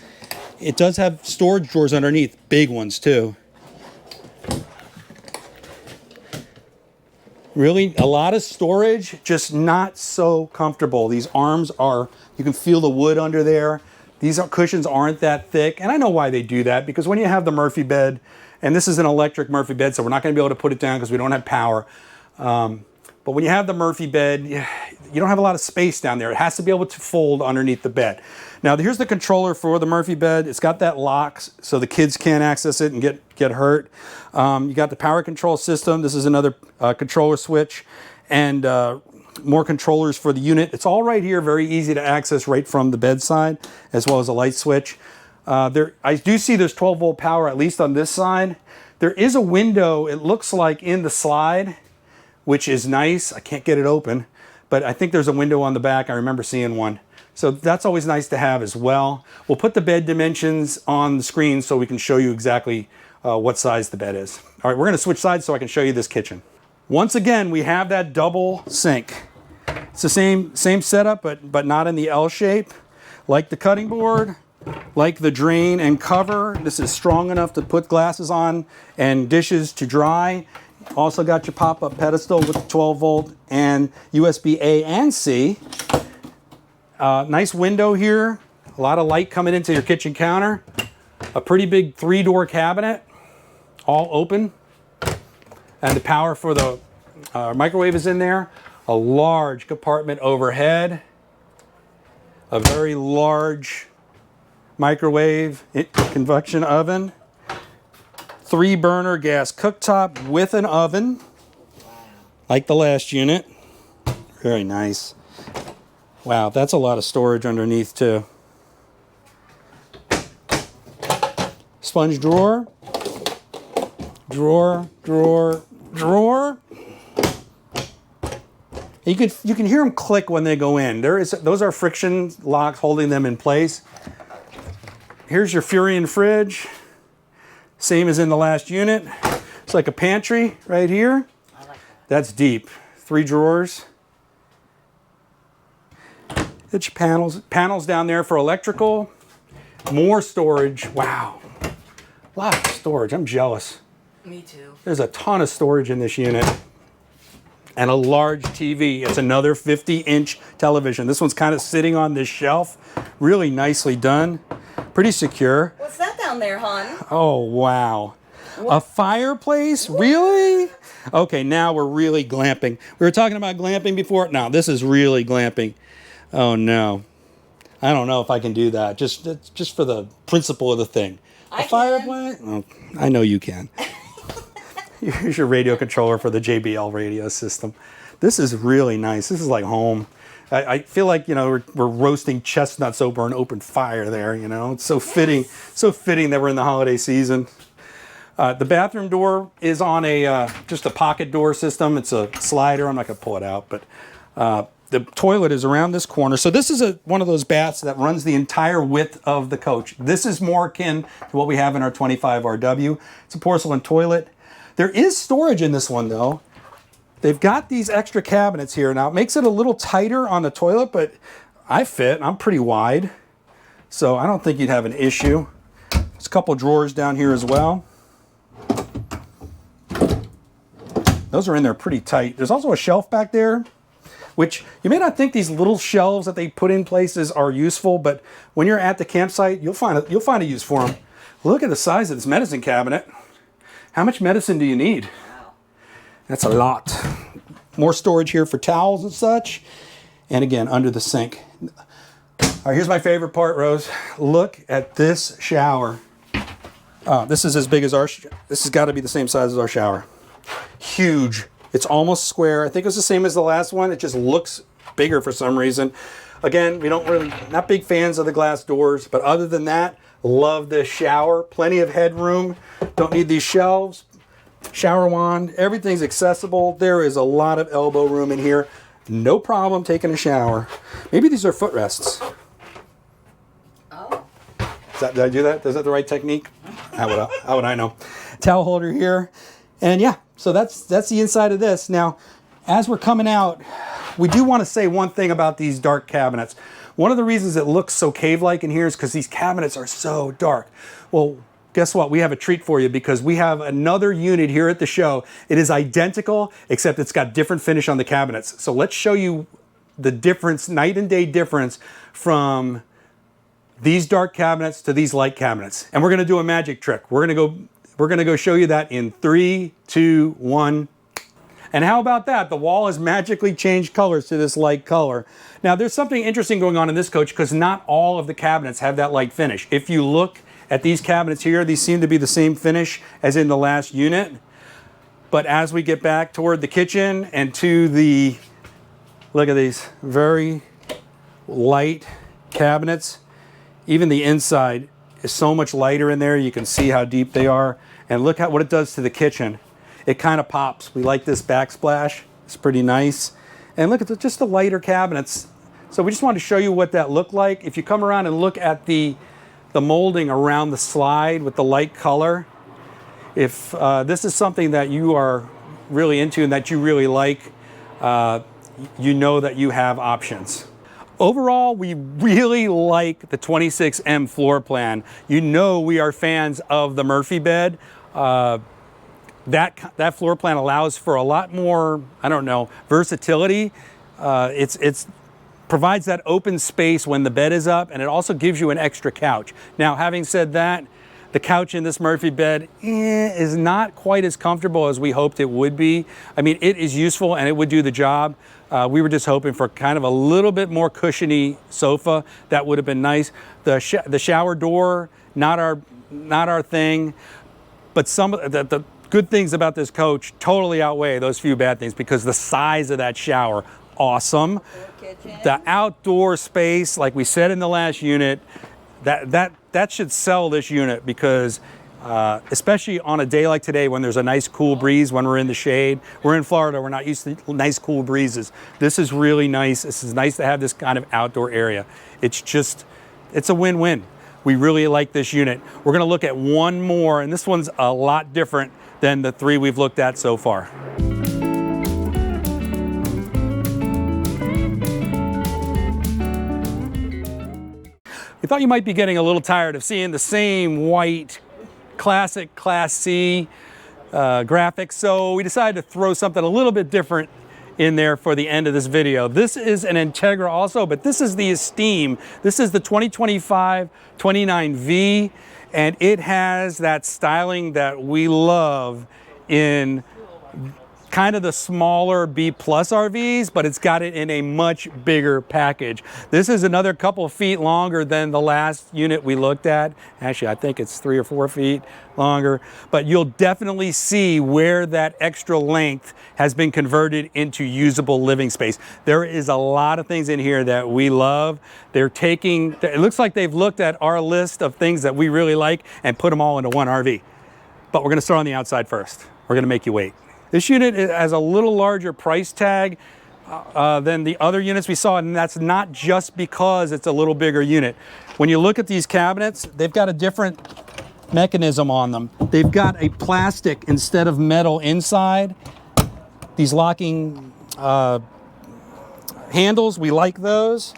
It does have storage drawers underneath, big ones too. Really, a lot of storage, just not so comfortable. These arms are, you can feel the wood under there. These cushions aren't that thick, and I know why they do that, because when you have the Murphy bed, and this is an electric Murphy bed, so we're not going to be able to put it down because we don't have power. But when you have the Murphy bed, you don't have a lot of space down there. It has to be able to fold underneath the bed. Now, here's the controller for the Murphy bed. It's got that lock so the kids can't access it and get hurt. You got the power control system. This is another controller switch, and more controllers for the unit. It's all right here, very easy to access right from the bedside, as well as a light switch. I do see there's 12-volt power, at least on this side. There is a window, it looks like, in the slide, which is nice. I can't get it open, but I think there's a window on the back. I remember seeing one. So that's always nice to have as well. We'll put the bed dimensions on the screen so we can show you exactly what size the bed is. All right, we're gonna switch sides so I can show you this kitchen. Once again, we have that double sink. It's the same setup, but not in the L shape. Like the cutting board, like the drain and cover. This is strong enough to put glasses on and dishes to dry. Also got your pop-up pedestal with 12 volt and USB A and C. Nice window here. A lot of light coming into your kitchen counter. A pretty big 3-door cabinet, all open. And the power for the microwave is in there. A large compartment overhead. A very large microwave, convection oven. 3-burner gas cooktop with an oven, like the last unit. Very nice. Wow, that's a lot of storage underneath too. Sponge drawer, drawer. You can hear them click when they go in. Those are friction locks holding them in place. Here's your Furion fridge. Same as in the last unit. It's like a pantry right here. I like that. That's deep. 3 drawers. It's panels down there for electrical. More storage. Wow. A lot of storage. I'm jealous. Me too. There's a ton of storage in this unit. And a large TV. It's another 50-inch television. This one's kind of sitting on this shelf. Really nicely done. Pretty secure. What's that down there, hon? Oh, wow. A fireplace? Really? Okay, now we're really glamping. We were talking about glamping before. Now, this is really glamping. Oh, no. I don't know if I can do that. Just for the principle of the thing. I A fireplace? Oh, I know you can. Here's your radio controller for the JBL radio system. This is really nice. This is like home. I feel like, you know, we're roasting chestnuts over an open fire there, you know. It's so fitting that we're in the holiday season. The bathroom door is on just a pocket door system. It's a slider. I'm not going to pull it out, but the toilet is around this corner. So this is one of those baths that runs the entire width of the coach. This is more akin to what we have in our 25RW. It's a porcelain toilet. There is storage in this one, though. They've got these extra cabinets here. Now, it makes it a little tighter on the toilet, but I fit. I'm pretty wide, so I don't think you'd have an issue. There's a couple drawers down here as well. Those are in there pretty tight. There's also a shelf back there, which you may not think these little shelves that they put in places are useful, but when you're at the campsite, you'll find a use for them. Look at the size of this medicine cabinet. How much medicine do you need? That's a lot. More storage here for towels and such. And again, under the sink. All right, here's my favorite part, Rose. Look at this shower. This is as big as this has got to be the same size as our shower. Huge. It's almost square. I think it's the same as the last one. It just looks bigger for some reason. Again, not big fans of the glass doors, but other than that, love this shower. Plenty of headroom. Don't need these shelves. Shower wand, everything's accessible. There is a lot of elbow room in here. No problem taking a shower. Maybe these are footrests. Oh. Did I do that? Is that the right technique? How would I know? Towel holder here. And yeah, so that's the inside of this. Now, as we're coming out, we do want to say one thing about these dark cabinets. One of the reasons it looks so cave-like in here is because these cabinets are so dark. Well, guess what? We have a treat for you because we have another unit here at the show. It is identical, except it's got different finish on the cabinets. So let's show you the difference, night and day difference from these dark cabinets to these light cabinets. And we're gonna do a magic trick. We're gonna go show you that in 3, 2, 1. And how about that? The wall has magically changed colors to this light color. Now there's something interesting going on in this coach because not all of the cabinets have that light finish. If you look at these cabinets here, these seem to be the same finish as in the last unit. But as we get back toward the kitchen and to the, look at these, very light cabinets. Even the inside is so much lighter in there. You can see how deep they are. And look at what it does to the kitchen. It kind of pops. We like this backsplash. It's pretty nice. And look at just the lighter cabinets. So we just wanted to show you what that looked like. If you come around and look at the molding around the slide with the light color, if this is something that you are really into and that you really like, you know that you have options. Overall, we really like the 26M floor plan. You know we are fans of the Murphy bed. That floor plan allows for a lot more, I don't know, versatility. It's provides that open space when the bed is up, and it also gives you an extra couch. Now, having said that, the couch in this Murphy bed is not quite as comfortable as we hoped it would be. I mean, it is useful and it would do the job. We were just hoping for kind of a little bit more cushiony sofa. That would have been nice. The shower door, not our thing. But some of the good things about this coach totally outweigh those few bad things because the size of that shower, awesome. The outdoor space, like we said in the last unit, that should sell this unit because especially on a day like today when there's a nice cool breeze when we're in the shade. We're in Florida, we're not used to nice cool breezes. This is really nice. This is nice to have this kind of outdoor area. It's a win-win. We really like this unit. We're gonna look at one more, and this one's a lot different than the 3 we've looked at so far. We thought you might be getting a little tired of seeing the same white, classic Class C graphics, so we decided to throw something a little bit different in there for the end of this video. This is an Entegra also, but this is the Esteem. This is the 2025 29V, and it has that styling that we love in kind of the smaller B+ RVs, but it's got it in a much bigger package. This is another couple feet longer than the last unit we looked at. Actually, I think it's 3 or 4 feet longer, but you'll definitely see where that extra length has been converted into usable living space. There is a lot of things in here that we love. It looks like they've looked at our list of things that we really like and put them all into one RV. But we're gonna start on the outside first. We're gonna make you wait. This unit has a little larger price tag than the other units we saw, and that's not just because it's a little bigger unit. When you look at these cabinets, they've got a different mechanism on them. They've got a plastic instead of metal inside. These locking handles, we like those.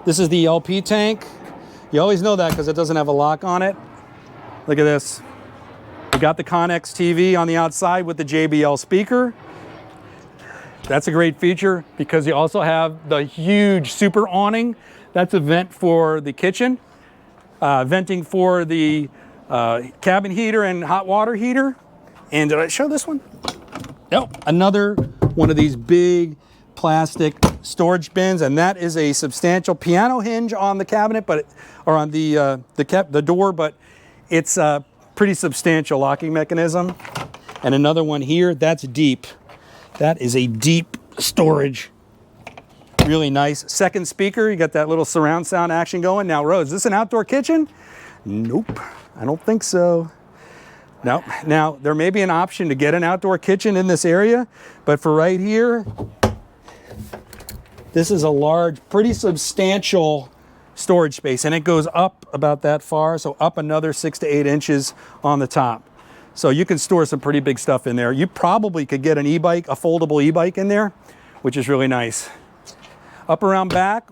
This is the LP tank. You always know that because it doesn't have a lock on it. Look at this. We got the Connex TV on the outside with the JBL speaker. That's a great feature because you also have the huge super awning. That's a vent for the kitchen, venting for the cabin heater and hot water heater. And did I show this one? Nope. Another one of these big plastic storage bins, and that is a substantial piano hinge on the cabinet, or on the door, but it's a pretty substantial locking mechanism. And another one here, that's deep. That is a deep storage. Really nice. Second speaker, you got that little surround sound action going. Now, Rose, is this an outdoor kitchen? Nope, I don't think so. No. Now, there may be an option to get an outdoor kitchen in this area, but for right here, this is a large, pretty substantial storage space, and it goes up about that far, so up another 6 to 8 inches on the top. So you can store some pretty big stuff in there. You probably could get an e-bike, a foldable e-bike in there, which is really nice. Up around back,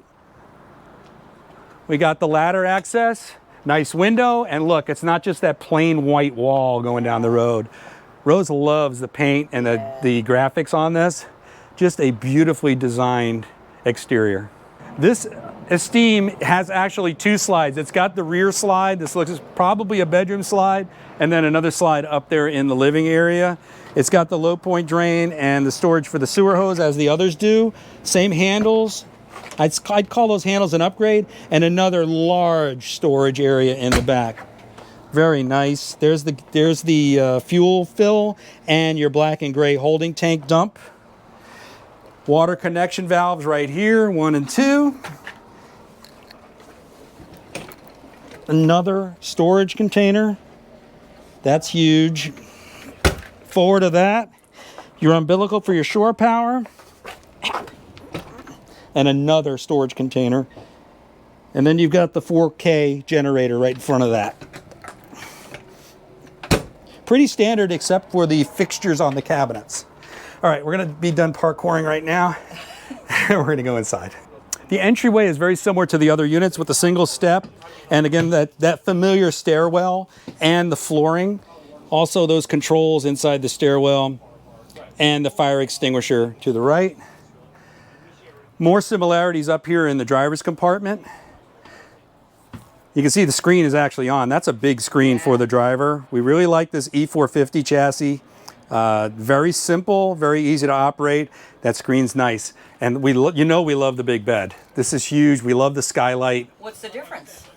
we got the ladder access. Nice window, and look, it's not just that plain white wall going down the road. Rose loves the paint and the graphics on this. Just a beautifully designed exterior. This Esteem has actually 2 slides. It's got the rear slide. This looks probably a bedroom slide, and then another slide up there in the living area. It's got the low point drain and the storage for the sewer hose as the others do. Same handles. I'd call those handles an upgrade, and another large storage area in the back. Very nice. There's the fuel fill and your black and gray holding tank dump. Water connection valves right here, 1 and 2. Another storage container. That's huge. Forward of that, your umbilical for your shore power. And another storage container. And then you've got the 4K generator right in front of that. Pretty standard except for the fixtures on the cabinets. All right, we're gonna be done parkouring right now. We're gonna go inside. The entryway is very similar to the other units with a single step. And again, that familiar stairwell and the flooring. Also those controls inside the stairwell and the fire extinguisher to the right. More similarities up here in the driver's compartment. You can see the screen is actually on. That's a big screen for the driver. We really like this E450 chassis. Very simple, very easy to operate. That screen's nice. And we love the big bed. This is huge. We love the skylight. What's the difference?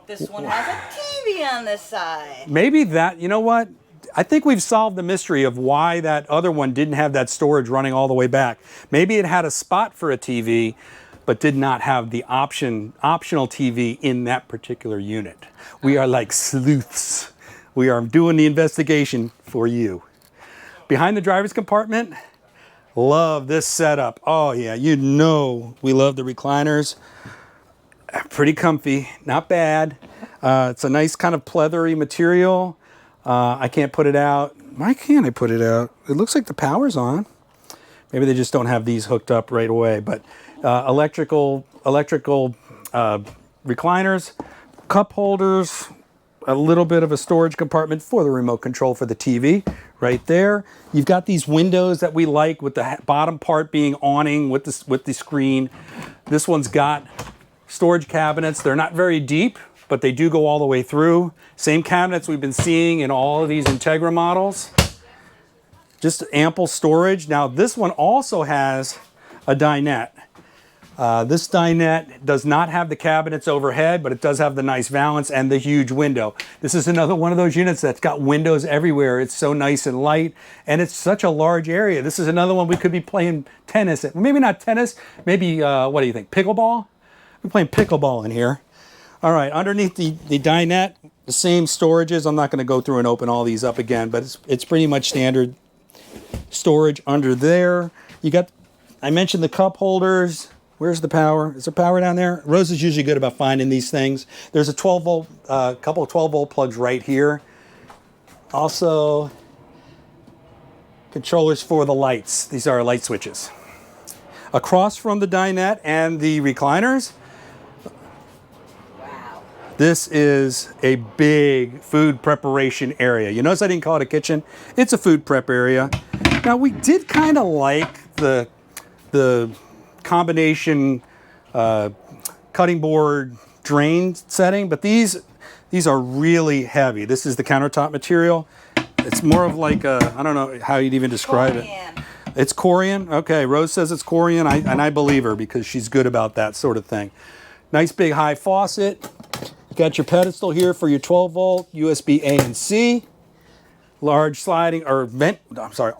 This one has a TV on this side. Maybe that, you know what? I think we've solved the mystery of why that other one didn't have that storage running all the way back. Maybe it had a spot for a TV, but did not have the optional TV in that particular unit. We are like sleuths. We are doing the investigation for you. Behind the driver's compartment, love this setup. Oh yeah, you know we love the recliners. Pretty comfy, not bad. It's a nice kind of pleathery material. I can't put it out. Why can't I put it out? It looks like the power's on. Maybe they just don't have these hooked up right away, but electrical recliners, cup holders, a little bit of a storage compartment for the remote control for the TV right there. You've got these windows that we like with the bottom part being awning with the screen. This one's got storage cabinets. They're not very deep, but they do go all the way through. Same cabinets we've been seeing in all of these Entegra models. Just ample storage. Now this one also has a dinette. This dinette does not have the cabinets overhead, but it does have the nice valance and the huge window. This is another one of those units that's got windows everywhere. It's so nice and light, and it's such a large area. This is another one we could be playing tennis at. Maybe not tennis, maybe, what do you think, pickleball? We're playing pickleball in here. All right, underneath the dinette, the same storages. I'm not gonna go through and open all these up again, but it's pretty much standard storage under there. You got, I mentioned the cup holders. Where's the power? Is there power down there? Rose is usually good about finding these things. There's a 12 volt, couple of 12 volt plugs right here. Also, controllers for the lights. These are light switches. Across from the dinette and the recliners, this is a big food preparation area. You notice I didn't call it a kitchen. It's a food prep area. Now we did kind of like the combination cutting board drain setting, but these are really heavy. This is the countertop material. It's more of like a, I don't know how you'd even describe it. It's Corian. Okay, Rose says it's Corian, and I believe her because she's good about that sort of thing. Nice big high faucet. Got your pedestal here for your 12 volt USB A and C. Large sliding or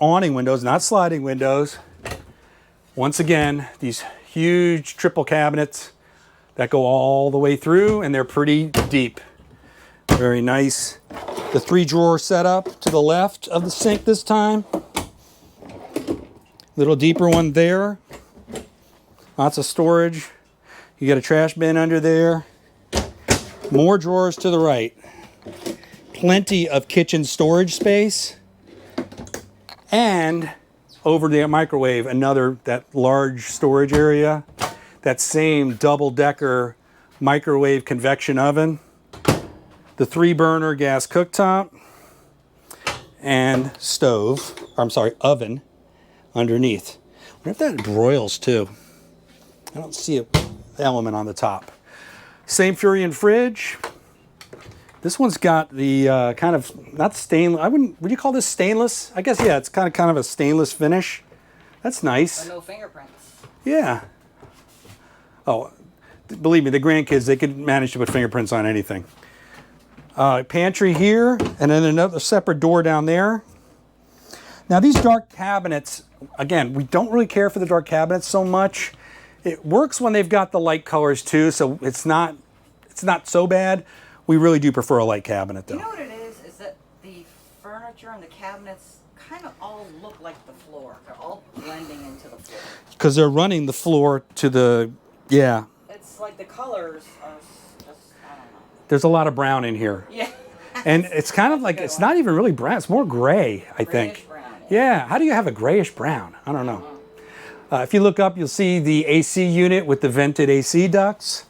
awning windows, not sliding windows. Once again, these huge triple cabinets that go all the way through, and they're pretty deep. Very nice. The 3-drawer setup to the left of the sink this time. Little deeper one there. Lots of storage. You got a trash bin under there. More drawers to the right. Plenty of kitchen storage space. And over the microwave, that large storage area. That same double-decker microwave convection oven. the 3-burner gas cooktop and stove, or I'm sorry, oven underneath. I wonder if that broils too. I don't see an element on the top. Same Furion fridge. This one's got the kind of, not stainless, would you call this stainless? I guess, yeah, it's kind of a stainless finish. That's nice. No fingerprints. Yeah. Oh, believe me, the grandkids, they could manage to put fingerprints on anything. Pantry here, and then another separate door down there. Now these dark cabinets, again, we don't really care for the dark cabinets so much. It works when they've got the light colors too, so it's not so bad. We really do prefer a light cabinet though. You know what it is that the furniture and the cabinets kind of all look like the floor. They're all blending into the floor. Because they're running the floor to the, yeah. It's like the colors are just, I don't know. There's a lot of brown in here. Yeah. And it's kind of like, it's not even really brown, it's more gray, I think. Brown, yeah, how do you have a grayish brown? I don't know. If you look up, you'll see the AC unit with the vented AC ducts.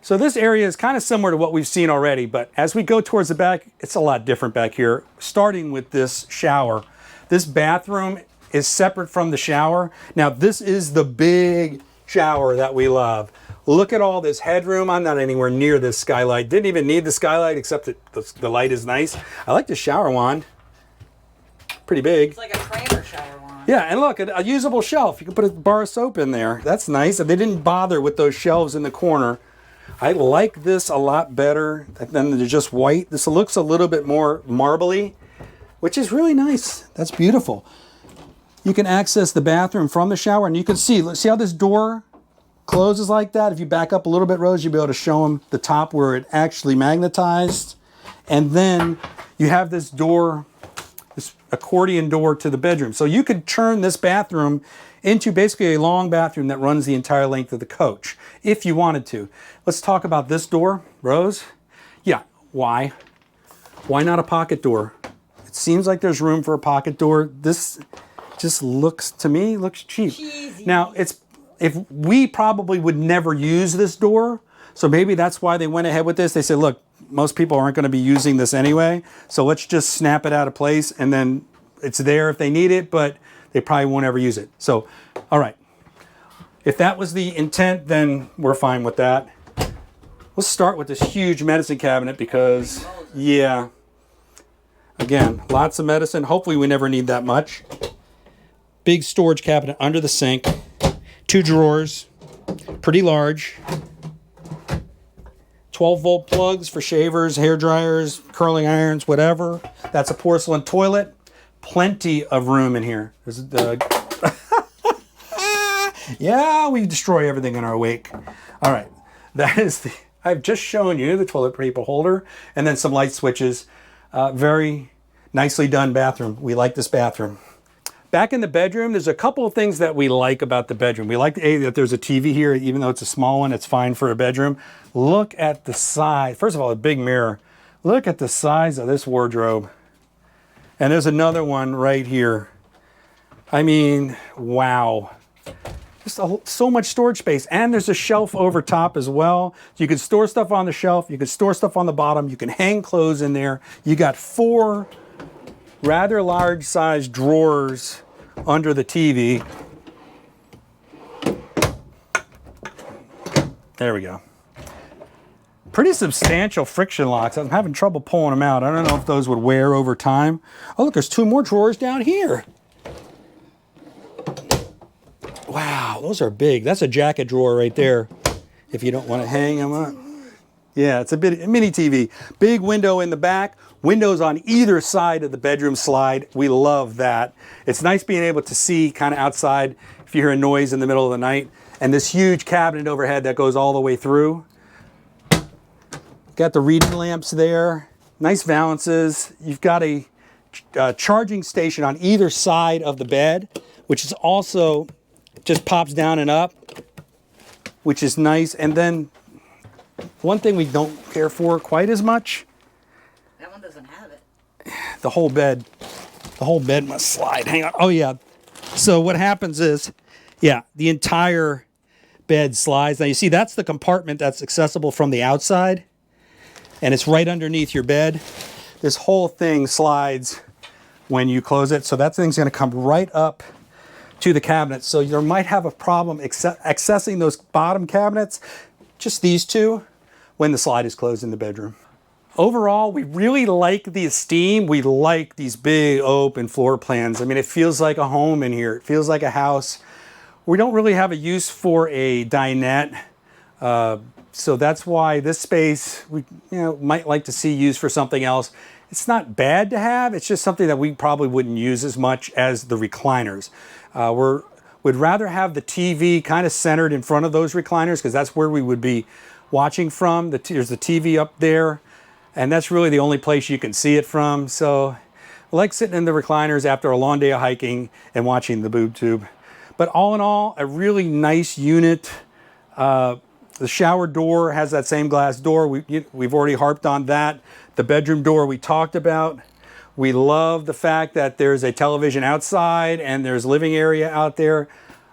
So this area is kind of similar to what we've seen already, but as we go towards the back, it's a lot different back here, starting with this shower. This bathroom is separate from the shower. Now this is the big shower that we love. Look at all this headroom. I'm not anywhere near this skylight. Didn't even need the skylight, except that the light is nice. I like the shower wand. Pretty big. It's like a Kramer shower wand. Yeah, and look, a usable shelf. You can put a bar of soap in there. That's nice. And they didn't bother with those shelves in the corner. I like this a lot better than the just white. This looks a little bit more marbly, which is really nice. That's beautiful. You can access the bathroom from the shower, and you can see how this door closes like that? If you back up a little bit, Rose, you'll be able to show them the top where it actually magnetized. And then you have this door, this accordion door to the bedroom. So you could turn this bathroom into basically a long bathroom that runs the entire length of the coach, if you wanted to. Let's talk about this door, Rose. Yeah, why? Why not a pocket door? It seems like there's room for a pocket door. This just looks, to me, looks cheap. Cheesy. Now, if we probably would never use this door, so maybe that's why they went ahead with this. They said, look, most people aren't going to be using this anyway, so let's just snap it out of place, and then it's there if they need it, but they probably won't ever use it. So, all right. If that was the intent, then we're fine with that. Let's start with this huge medicine cabinet because, yeah, again, lots of medicine. Hopefully we never need that much. Big storage cabinet under the sink. 2 drawers, pretty large. 12-volt plugs for shavers, hair dryers, curling irons, whatever. That's a porcelain toilet. Plenty of room in here. There's yeah, we destroy everything in our wake. All right, that is the, I've just shown you the toilet paper holder and then some light switches. Very nicely done bathroom. We like this bathroom. Back in the bedroom, there's a couple of things that we like about the bedroom. We like that there's a TV here, even though it's a small one, it's fine for a bedroom. Look at the size. First of all, a big mirror. Look at the size of this wardrobe. And there's another one right here. I mean, wow. Just so much storage space. And there's a shelf over top as well. So you can store stuff on the shelf. You can store stuff on the bottom. You can hang clothes in there. You got 4 rather large sized drawers under the TV. There we go. Pretty substantial friction locks. I'm having trouble pulling them out. I don't know if those would wear over time. Oh, look, there's 2 more drawers down here. Wow, those are big. That's a jacket drawer right there if you don't want to hang them up. Yeah, it's a mini TV. Big window in the back. Windows on either side of the bedroom slide. We love that. It's nice being able to see kind of outside if you hear a noise in the middle of the night. And this huge cabinet overhead that goes all the way through. Got the reading lamps there. Nice valances. You've got a charging station on either side of the bed, which is also just pops down and up, which is nice. And then one thing we don't care for quite as much. That one doesn't have it. The whole bed must slide. Hang on. Oh yeah. So what happens is, yeah, the entire bed slides. Now you see that's the compartment that's accessible from the outside. and it's right underneath your bed. This whole thing slides when you close it, so that thing's going to come right up to the cabinet. So you might have a problem accessing those bottom cabinets, just these two, when the slide is closed in the bedroom. Overall, we really like the Esteem. We like these big open floor plans. I mean, it feels like a home in here. It feels like a house. We don't really have a use for a dinette. So that's why this space we might like to see used for something else. It's not bad to have. It's just something that we probably wouldn't use as much as the recliners. We'd rather have the TV kind of centered in front of those recliners because that's where we would be watching from. There's the TV up there, and that's really the only place you can see it from. So I like sitting in the recliners after a long day of hiking and watching the boob tube. But all in all, a really nice unit. The shower door has that same glass door. We've already harped on that. The bedroom door we talked about. We love the fact that there's a television outside and there's living area out there.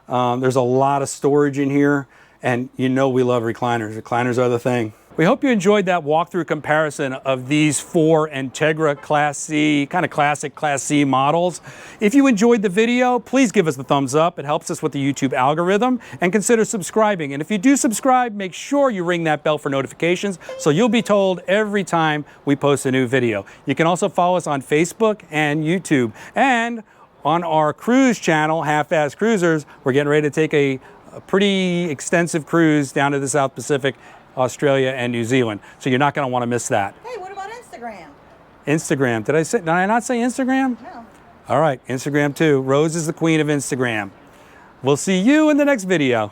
There's a lot of storage in here, and we love recliners. Recliners are the thing. We hope you enjoyed that walkthrough comparison of these 4 Entegra Class C, kind of classic Class C models. If you enjoyed the video, please give us the thumbs up. It helps us with the YouTube algorithm, and consider subscribing. And if you do subscribe, make sure you ring that bell for notifications so you'll be told every time we post a new video. You can also follow us on Facebook and YouTube. And on our cruise channel, Half-Ass Cruisers, we're getting ready to take a pretty extensive cruise down to the South Pacific, Australia and New Zealand. So you're not going to want to miss that. Hey, what about Instagram? Instagram. Did I not say Instagram? No. All right, Instagram too. Rose is the queen of Instagram. We'll see you in the next video.